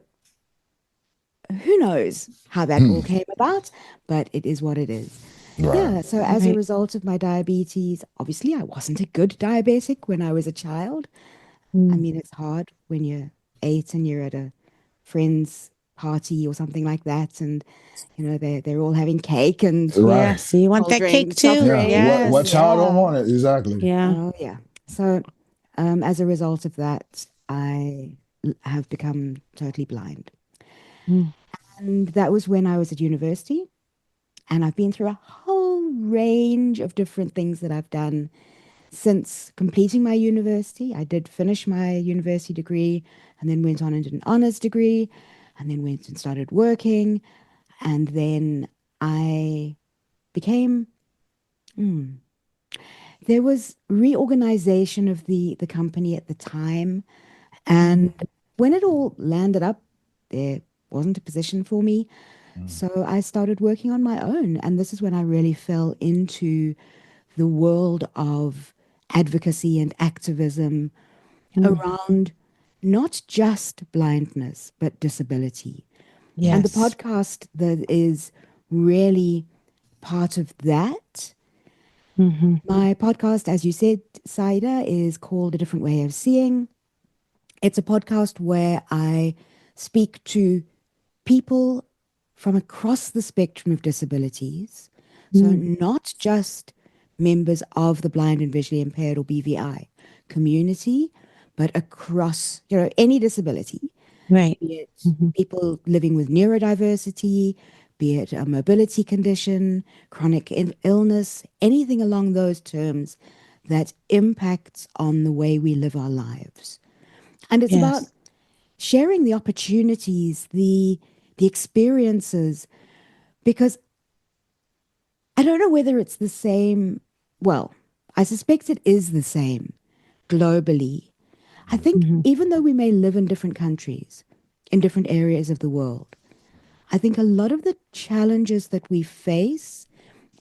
who knows how that all came about, but it is what it is. Right. Yeah, so as a Right. result of my diabetes, obviously I wasn't a good diabetic when I was a child. I Mm. mean, it's hard when you're 8 and you're at a friend's party or something like that, and they're all having cake and Right. Yes, you want cold that cake drinks, soft too? Yeah. drinks. What Yes. child don't Yeah. want it? Exactly. Yeah. Oh, yeah. So, as a result of that, I have become totally blind. Mm. And that was when I was at university. And I've been through a whole range of different things that I've done since completing my university. I did finish my university degree and then went on and did an honors degree and then went and started working. And then I became, there was reorganization of the company at the time. And when it all landed up, there wasn't a position for me. So I started working on my own. And this is when I really fell into the world of advocacy and activism Mm. around not just blindness, but disability. And the Yes. podcast that is really part of that. Mm-hmm. My podcast, as you said, Saida, is called A Different Way of Seeing. It's a podcast where I speak to people from across the spectrum of disabilities. So, Mm. not just members of the blind and visually impaired or BVI community, but across, any disability, Right. be it Mm-hmm. people living with neurodiversity, be it a mobility condition, chronic illness, anything along those terms that impacts on the way we live our lives. And it's about Yes. sharing the opportunities, the experiences, because I don't know whether it's the same. Well, I suspect it is the same globally. I think Mm-hmm. even though we may live in different countries, in different areas of the world, I think a lot of the challenges that we face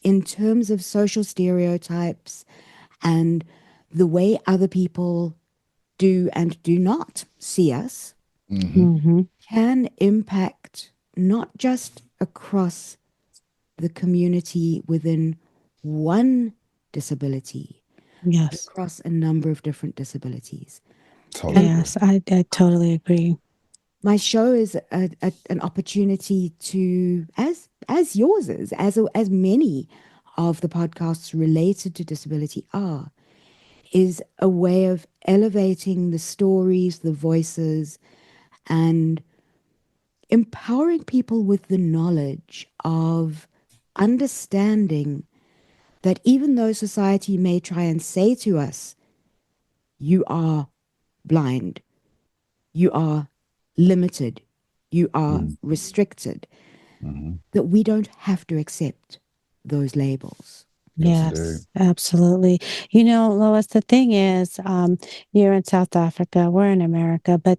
in terms of social stereotypes and the way other people do and do not see us Hmm. Mm-hmm. can impact not just across the community within one disability, but Yes. across a number of different disabilities. Totally And agree. Yes. I totally agree. my show is an opportunity to, as yours is, as many of the podcasts related to disability are, is a way of elevating the stories, the voices, and empowering people with the knowledge of understanding that even though society may try and say to us, you are blind, you are limited, you are restricted, Hmm. that we don't have to accept those labels. Yes, indeed. Yes, absolutely. Lois, the thing is, you're in South Africa, we're in America, but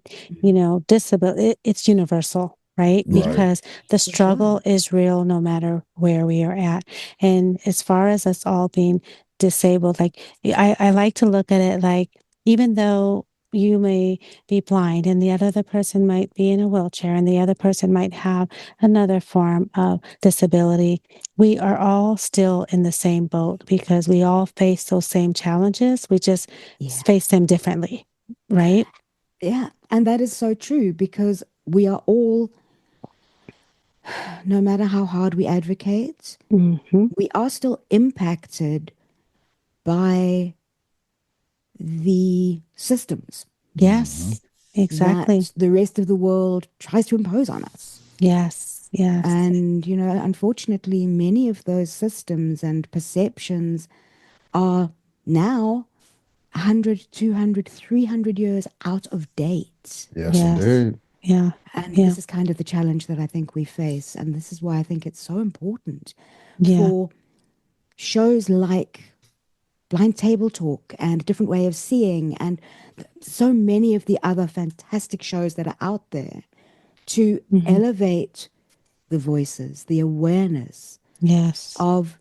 disability, it's universal, right? Right. Because the For sure. struggle is real no matter where we are at. And as far as us all being disabled, like I like to look at it like even though you may be blind and the other person might be in a wheelchair and the other person might have another form of disability, we are all still in the same boat because we all face those same challenges. We just Yeah. face them differently, right? Yeah. And that is so true because we are all, no matter how hard we advocate, Hmm. we are still impacted by the systems Hmm. Yes, exactly. that the rest of the world tries to impose on us. Yes, yes, And, unfortunately, many of those systems and perceptions are now 100, 200, 300 years out of date. Yes, yes. indeed. Yeah, And yeah, this is kind of the challenge that I think we face. And this is why I think it's so important yeah. for shows like Blind Table Talk and A Different Way of Seeing and so many of the other fantastic shows that are out there to Hmm. elevate the voices, the awareness Yes, of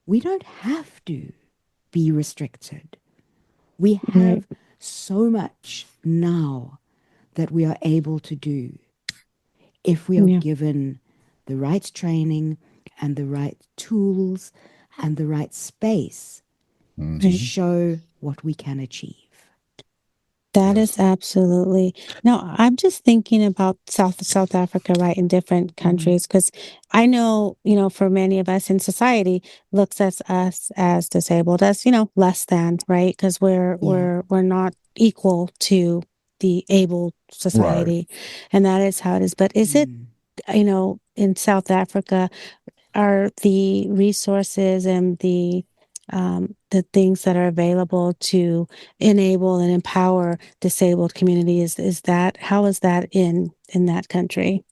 we don't have to be restricted. We right. have so much now that we are able to do if we are Yeah, given the right training and the right tools and the right space to right. Hmm. show what we can achieve. That Yes. is absolutely. No, I'm just thinking about South Africa, right, in different Mm, countries, because I know, for many of us in society, looks at us as disabled as, less than, right? Because we're yeah. we're we're not equal to the able Right. society, and that is how it is. But is it, Mm. in South Africa? Are the resources and the things that are available to enable and empower disabled communities, is that how is that in that country?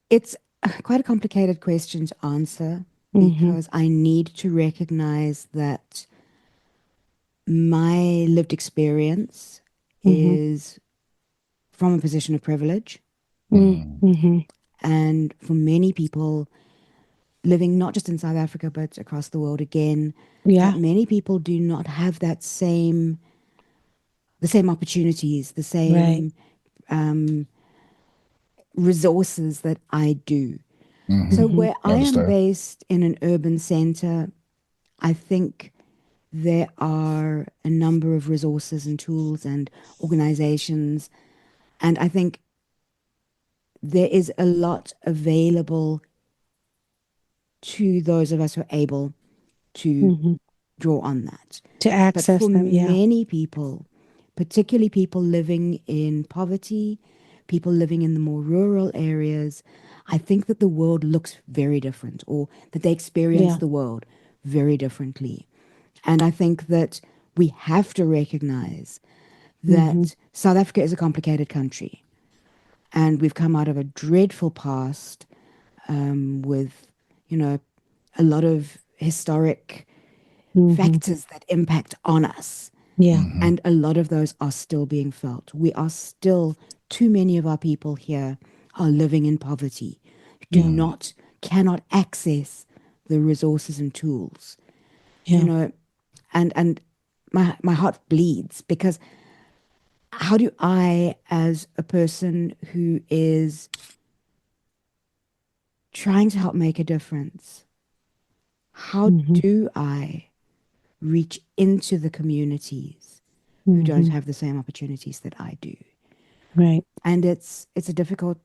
It's quite a complicated question to answer Mm-hmm. because I need to recognize that my lived experience Mm-hmm. is from a position of privilege. Hmm. Mm-hmm. And for many people living not just in South Africa, but across the world again, that Yeah, many people do not have the same opportunities, the right. same um, resources that I do. So, Hmm. Mm-hmm. where I am Understand. based in an urban center, I think there are a number of resources and tools and organizations. And I think there is a lot available to those of us who are able to Mm-hmm. draw on that. To But access for them. Yeah. many people, particularly people living in poverty, people living in the more rural areas, I think that the world looks very different, or that they experience Yeah. the world very differently. And I think that we have to recognize Mm-hmm. that South Africa is a complicated country. And we've come out of a dreadful past with, you know, a lot of historic Mm-hmm. factors that impact on us. Yeah. Hmm. And a lot of those are still being felt. We are still, too many of our people here are living in poverty, do Yeah. Hmm. not, cannot access the resources and tools, you Yeah. know, and my heart bleeds because how do I, as a person who is trying to help make a difference, how Mm-hmm. do I reach into the communities who don't Mm-hmm. have the same opportunities that I do? Right. And it's a difficult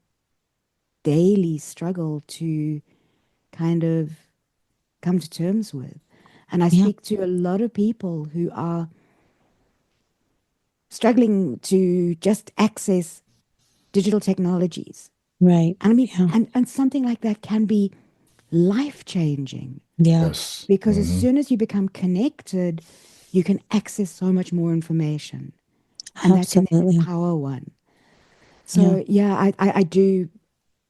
daily struggle to kind of come to terms with. And I Yeah. speak to a lot of people who are struggling to just access digital technologies. Right. And I mean, Yeah. and something like that can be life changing Yeah. Yes. because as Hmm. soon as you become connected, you can access so much more information, and that can then Absolutely. empower one. Yeah. So yeah, I do.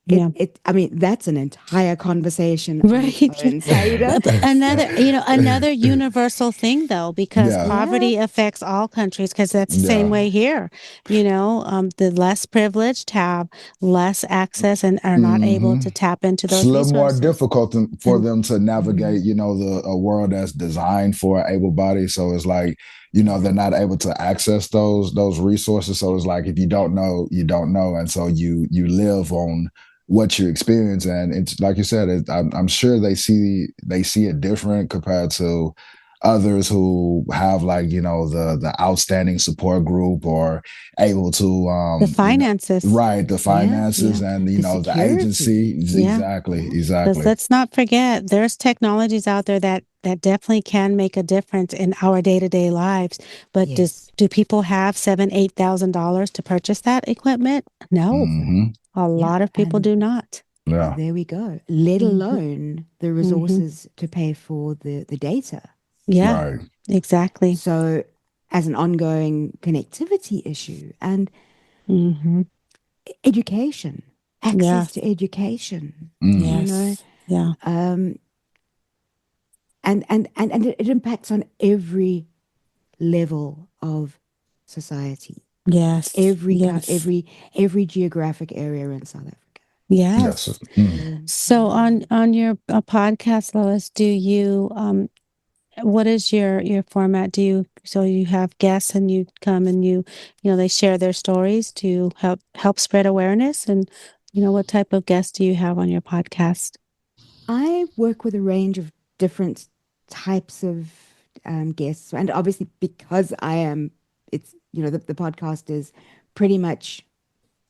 Yeah. I mean, that's an entire conversation on its Right. own, Saida. But another, another universal thing though, because Yeah. Yeah. poverty affects all countries, because that's the same Yeah. way Yeah. here. The less privileged have less access and are not able Hmm. to tap into It's a those little more resources. difficult for And them to Mm, navigate, the a world that's designed for able body. So it's like, they're yeah. not able to access those resources. So it's like if you don't know, you don't know, and so you live on what you experience. And it's like you said, I'm sure they see it different compared to others who have like the outstanding support group or able to the finances. right, the Yeah. finances Yeah. and The the security. agency. Yeah. Exactly, Yeah. Because exactly. let's not forget, there's technologies out there that definitely can make a difference in our day-to-day lives. But Yes. do people have $7,000, $8,000 to purchase that equipment? No, Hmm. a Yeah. lot of people And do not. Yeah. there we go. Let Hmm. alone the Hmm. resources to pay for the data. Yeah, Right. exactly. So, as an ongoing connectivity issue and Hmm. education, access Yes, to education, Mm. you know, yes, yeah, um, and it impacts on every level of society, yes, yes, every geographic area in South Africa. Yes. yes. Mm. So on your podcast, Lois, do you what is your format? So you have guests and you come and they share their stories to help spread awareness, and what type of guests do you have on your podcast? I work with a range of different types of guests, and obviously because it's the podcast is pretty much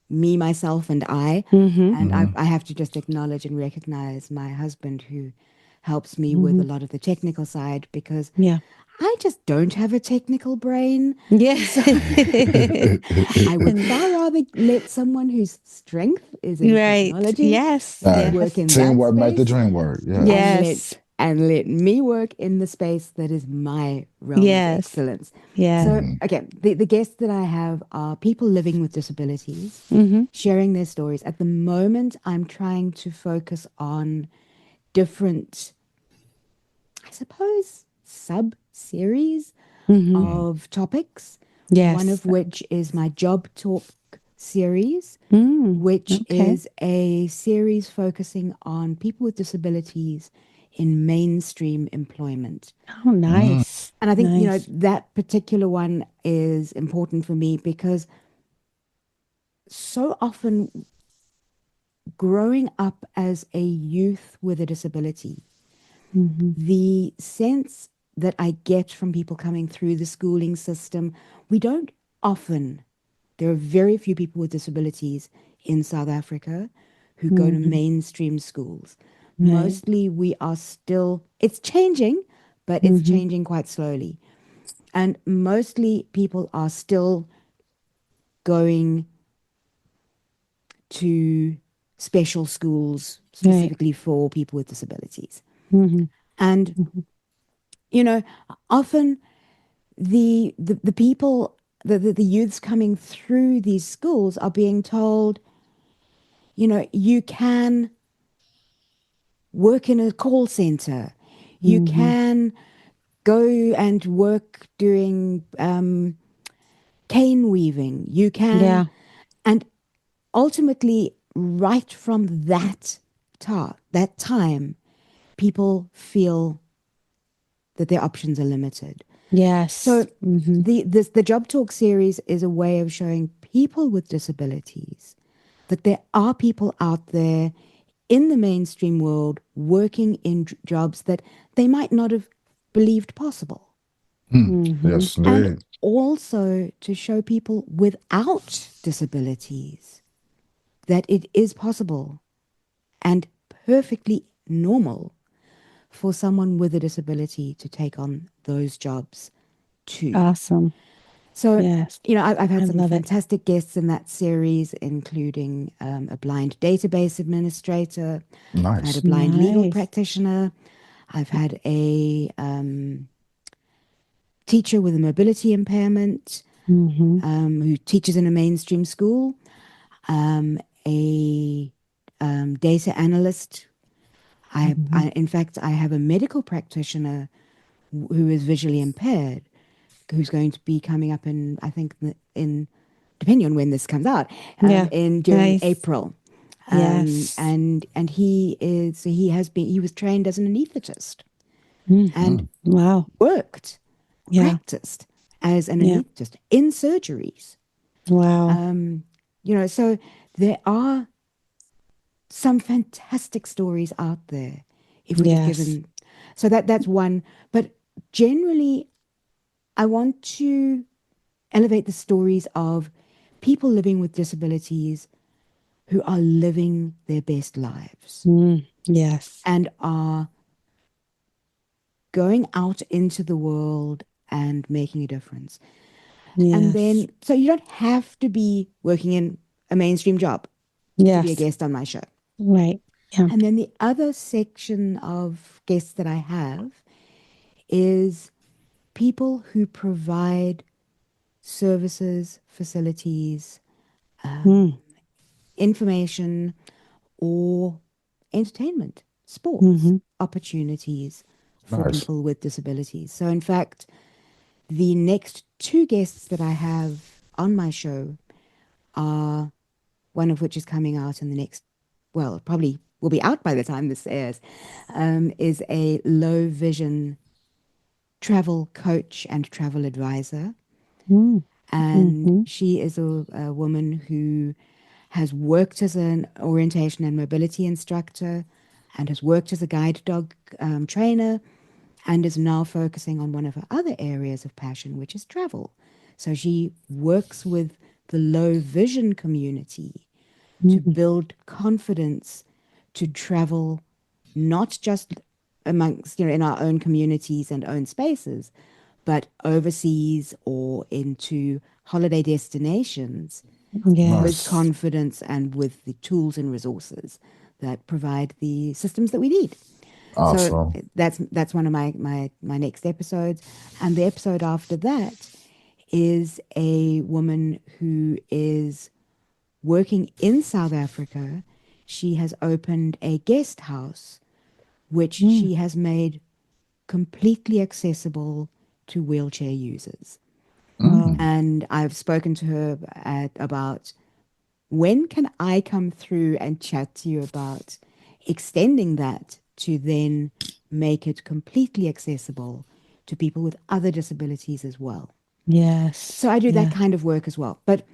me, myself, and I, Mm-hmm. and Hmm. I have to just acknowledge and recognize my husband who helps me with Mm-hmm. a lot of the technical side because Yeah. I just don't have a technical brain. Yeah. So I would And far rather let someone whose strength is in right. technology Yes. Hey, work Yes. in that teamwork make the space dream work. Yes. and Yes. let me work in the space that is my realm of Yes. excellence. Yeah. So, Hmm. okay, the guests that I have are people living with disabilities, Mm-hmm. sharing their stories. At the moment, I'm trying to focus on different, I suppose, sub series Mm-hmm. Mm. of topics, one Yes. of which is my Job Talk series, which Okay. is a series focusing on people with disabilities in mainstream employment. Oh, Mm. nice. And I think, Nice. that particular one is important for me because so often growing up as a youth with a disability, Mm-hmm. the sense that I get from people coming through the schooling system, we don't often, there are very few people with disabilities in South Africa who go to Mm-hmm. mainstream schools. Right. Mostly we are still, it's changing, but it's Mm-hmm. changing quite slowly. And mostly people are still going to special schools Right. specifically for people with disabilities. Mm-hmm. And, Mm-hmm. you know, often the people, the youths coming through these schools are being told, you can work in a call center, you Mm-hmm. can go and work doing cane weaving, you can, Yeah. and ultimately, right from that time, people feel that their options are limited. Yes. So Mm-hmm. the Job Talk series is a way of showing people with disabilities that there are people out there in the mainstream world working in jobs that they might not have believed possible. Mm-hmm. Yes, And indeed. also to show people without disabilities that it is possible and perfectly normal for someone with a disability to take on those jobs too. Awesome. So, Yes. I've I had some love it. fantastic guests in that series, including a blind database administrator. I've had a Nice. blind legal Nice. practitioner. I've had a teacher with a mobility impairment Mm-hmm. who teaches in a mainstream school, a data analyst. Mm-hmm. In fact, I have a medical practitioner who is visually impaired, who's going to be coming up in, I think, depending on when this comes out, Yeah. in during Nice. April. Yes. And he was trained as an anesthetist Mm. and Wow. worked, Yeah. practiced as an Yeah. anesthetist in surgeries. Wow. So there are some fantastic stories out there if we're just Yes. given. So that's one. But generally, I want to elevate the stories of people living with disabilities who are living their best lives Mm. Yes. and are going out into the world and making a difference. And Yes. then, so you don't have to be working in a mainstream job to be a Yes. guest on my show. Right. Yeah. And then the other section of guests that I have is people who provide services, facilities, Mm. information, or entertainment, sports Mm-hmm. opportunities for Nice. people with disabilities. So, in fact, the next two guests that I have on my show are one of which is coming out in the next, well, probably will be out by the time this airs, is a low vision travel coach and travel advisor. Mm. And Mm-hmm. she is a woman who has worked as an orientation and mobility instructor and has worked as a guide dog trainer and is now focusing on one of her other areas of passion, which is travel. So she works with the low vision community to Mm-hmm. build confidence to travel, not just amongst, in our own communities and own spaces, but overseas or into holiday destinations with Nice. Yes. confidence and with the tools and resources that provide the systems that we need. So Awesome. that's one of my next episodes. And the episode after that is a woman who is working in South Africa. She has opened a guest house which Mm. she has made completely accessible to wheelchair users. Wow. Mm. And I've spoken to her about when can I come through and chat to you about extending that to then make it completely accessible to people with other disabilities as well. So Yes. I do that Yeah. kind of work as well. But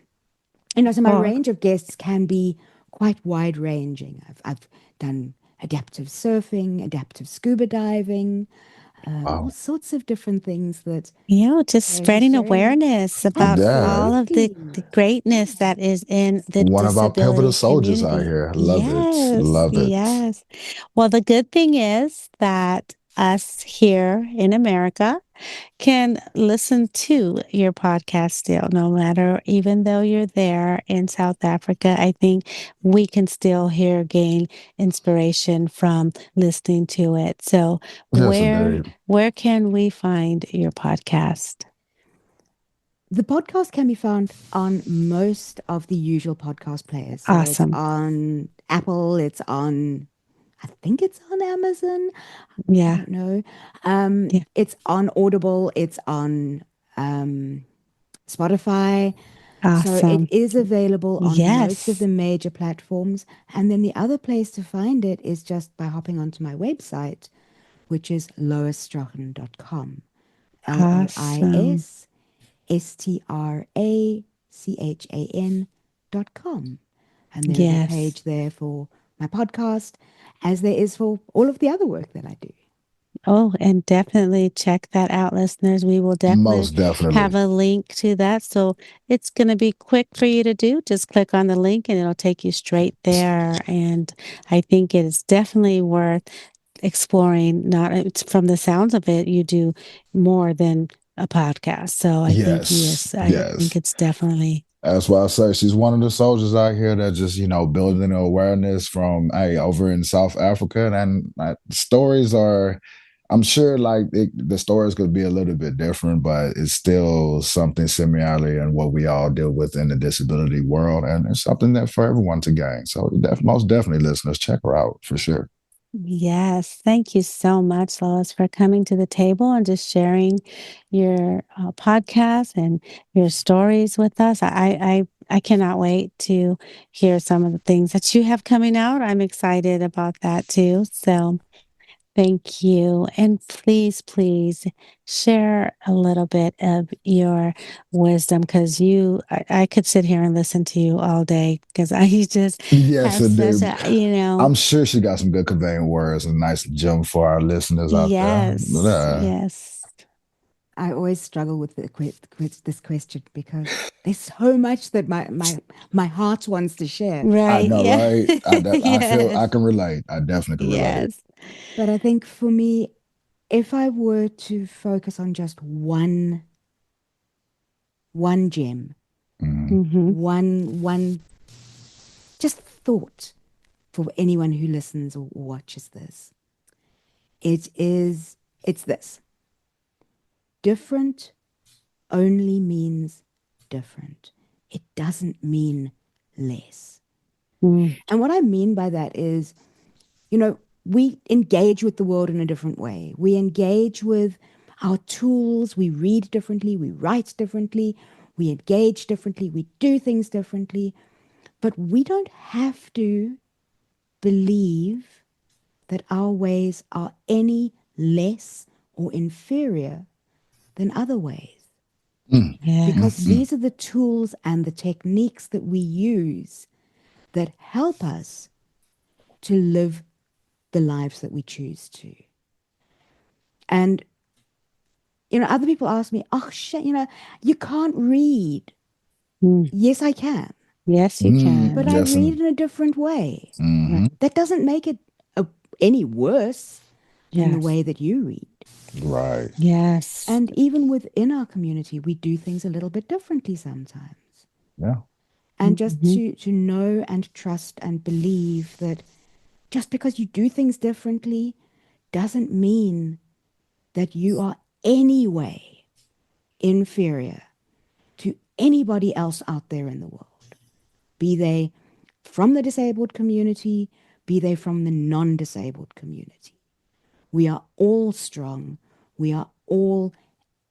so my Well, range of guests can be quite wide ranging. I've done adaptive surfing, adaptive scuba diving, all Wow. sorts of different things that Just spreading sharing. awareness about Yeah. all of Absolutely. the greatness that is in the One of our pivotal disability soldiers out community. here. Love it. Yes, Love it. yes. Well, the good thing is that us here in America can listen to your podcast still, no matter, even though you're there in South Africa. I think we can still hear, gain inspiration from listening to it. So, Yes, indeed. where can we find your podcast? The podcast can be found on most of the usual podcast players. So it's Awesome. on Apple, I think it's on Amazon. I Yeah, don't know. yeah. It's on Audible, it's on Spotify. So it Awesome. is available on most of Yes. the major platforms. And then the other place to find it is just by hopping onto my website, which is loisstrachan.com. Awesome. LoisStrachan.com. And there is a Yes. page there for my podcast, as there is for all of the other work that I do. Oh, and definitely check that out, listeners. We will definitely Most definitely. have a link to that. So it's going to be quick for you to do. Just click on the link and it'll take you straight there. And I think it is definitely worth exploring. Not it's from the sounds of it, you do more than a podcast. So I think Yes. yes, I think Yes. it's definitely That's why I say she's one of the soldiers out here that just, building awareness from, hey, over in South Africa. And stories are, I'm sure like the stories could be a little bit different, but it's still something similarly in what we all deal with in the disability world. And it's something that for everyone to gain. So most definitely listeners, check her out for sure. yes. Thank you so much, Lois, for coming to the table and just sharing your podcast and your stories with us. I cannot wait to hear some of the things that you have coming out. I'm excited about that too. So thank you. And please, please share a little bit of your wisdom because I could sit here and listen to you all day because I just Yes, have such indeed. a, you know, I'm sure she got some good conveying words and nice gem for our listeners out there. yes, yes. I always struggle with this question because there's so much that my heart wants to share. I Right. know, Yeah. right? I feel I Yes. can relate. I definitely can relate. Yes. But I think for me, if I were to focus on just one gem, Mhm. Mm-hmm. one just thought for anyone who listens or watches this, it's this. Different only means different. It doesn't mean less. Mm, And what I mean by that is, you know, we engage with the world in a different way. We engage with our tools. We read differently. We write differently. We engage differently. We do things differently. But we don't have to believe that our ways are any less or inferior than other ways. Mm, mm, Because yes. mm. these are the tools and the techniques that we use that help us to live the lives that we choose to. And, other people ask me, oh, shit, you can't read. Mm, Yes, I can, yes, you Mm, but can. I yes, read and in a different way. Right. That doesn't make it any worse than the Yes. way that you read. right. Yes. And even within our community, we do things a little bit differently sometimes. Yeah. And just Mm-hmm. to know and trust and believe that just because you do things differently doesn't mean that you are anyway inferior to anybody else out there in the world, be they from the disabled community, be they from the non disabled community. We are all strong. We are all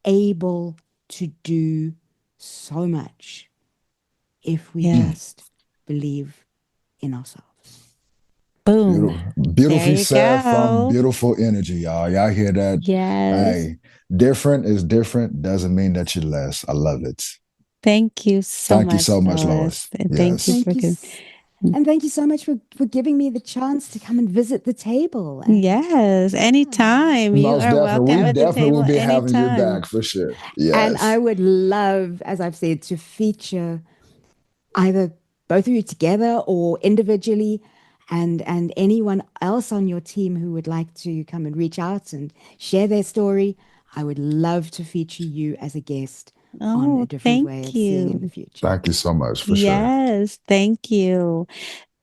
able to do so much if we Mm. Yes. just believe in ourselves. Boom. Beautiful, There beautifully you said from go. beautiful energy, y'all. Y'all hear that? Yes. Hey, different is different doesn't mean that you're less. I love it. Thank you so Thank you much, so much, Lois. Lois. And thank you Yes. for Thank you. And thank you so much for giving me the chance to come and visit the table. Yes, anytime. You Most are definitely. welcome We at the definitely will table be having you anytime. back for sure. And I Yes. would love, as I've said, to feature either both of you together or individually, and anyone else on your team who would like to come and reach out and share their story. I would love to feature you as a guest on Oh, a different way thank of seeing in the you. future. Thank you so much for sure. Yes, thank you.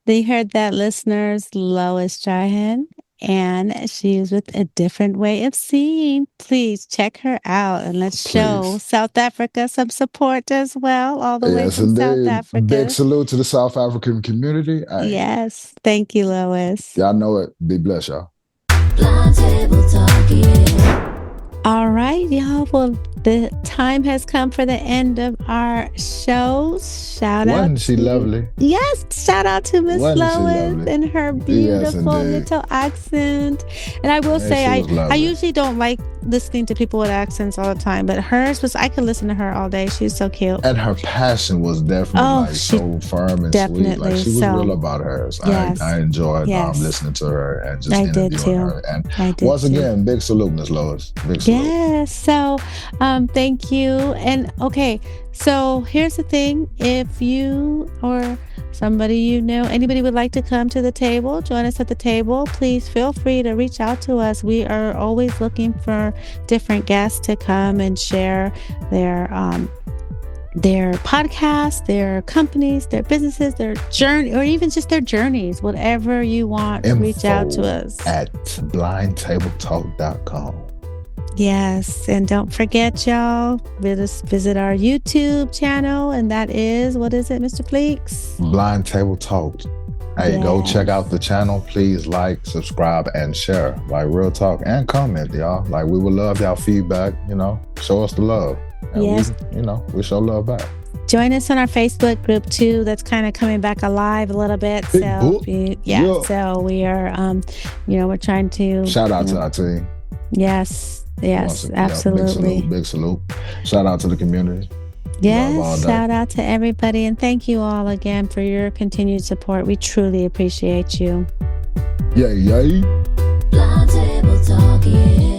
They heard that, listeners. Lois Strachan, and she's with a different way of seeing. Please check her out and let's show Please. South Africa some support as well, all the way Yes, from South indeed. Big Africa. salute to the South African community. Hey, Yes, thank you, Lois. y'all know it. Be blessed, y'all. Blind table talk, yeah. All right, y'all. Well, the time has come for the end of our show. Shout out Wasn't she to lovely? Yes, shout out to Miss Wasn't she Lois lovely? and her Yes, beautiful indeed. little accent. And I will Yeah, say, she was I lovely. usually don't like listening to people with accents all the time, but hers was, I could listen to her all day. She's so cute. And her passion was definitely Oh, like she so firm and sweet. definitely Like she was so. real about hers. Yes. I enjoyed Yes. listening to her and just I did interviewing too. her. And I did once too. again, big salute, Miss Lois. Big salute. Yes. So, thank you. And okay, so here's the thing. If you or somebody you know, anybody would like to come to the table, join us at the table, please feel free to reach out to us. We are always looking for different guests to come and share their podcasts, their companies, their businesses, their journey, or even just their journeys, whatever you want, reach out to us. At blindtabletalk.com. Yes, and don't forget, y'all, visit our YouTube channel, and that is, what is it, Mr. Fleeks? Blind Table Talk. Hey, go Yes. check out the channel. Please like, subscribe, and share. Like real talk and comment, y'all. Like we would love y'all feedback. Show us the love. And Yes. we show love back. Join us on our Facebook group too. That's kind of coming back alive a little bit. Big So book. Yeah. so we are, we're trying to Shout out to our team. Yes, Awesome. Yeah, absolutely. Big salute. Shout out to the community. Love all Yes, day. shout out to everybody, and thank you all again for your continued support. We truly appreciate you. Yay. Blind table talk, yeah.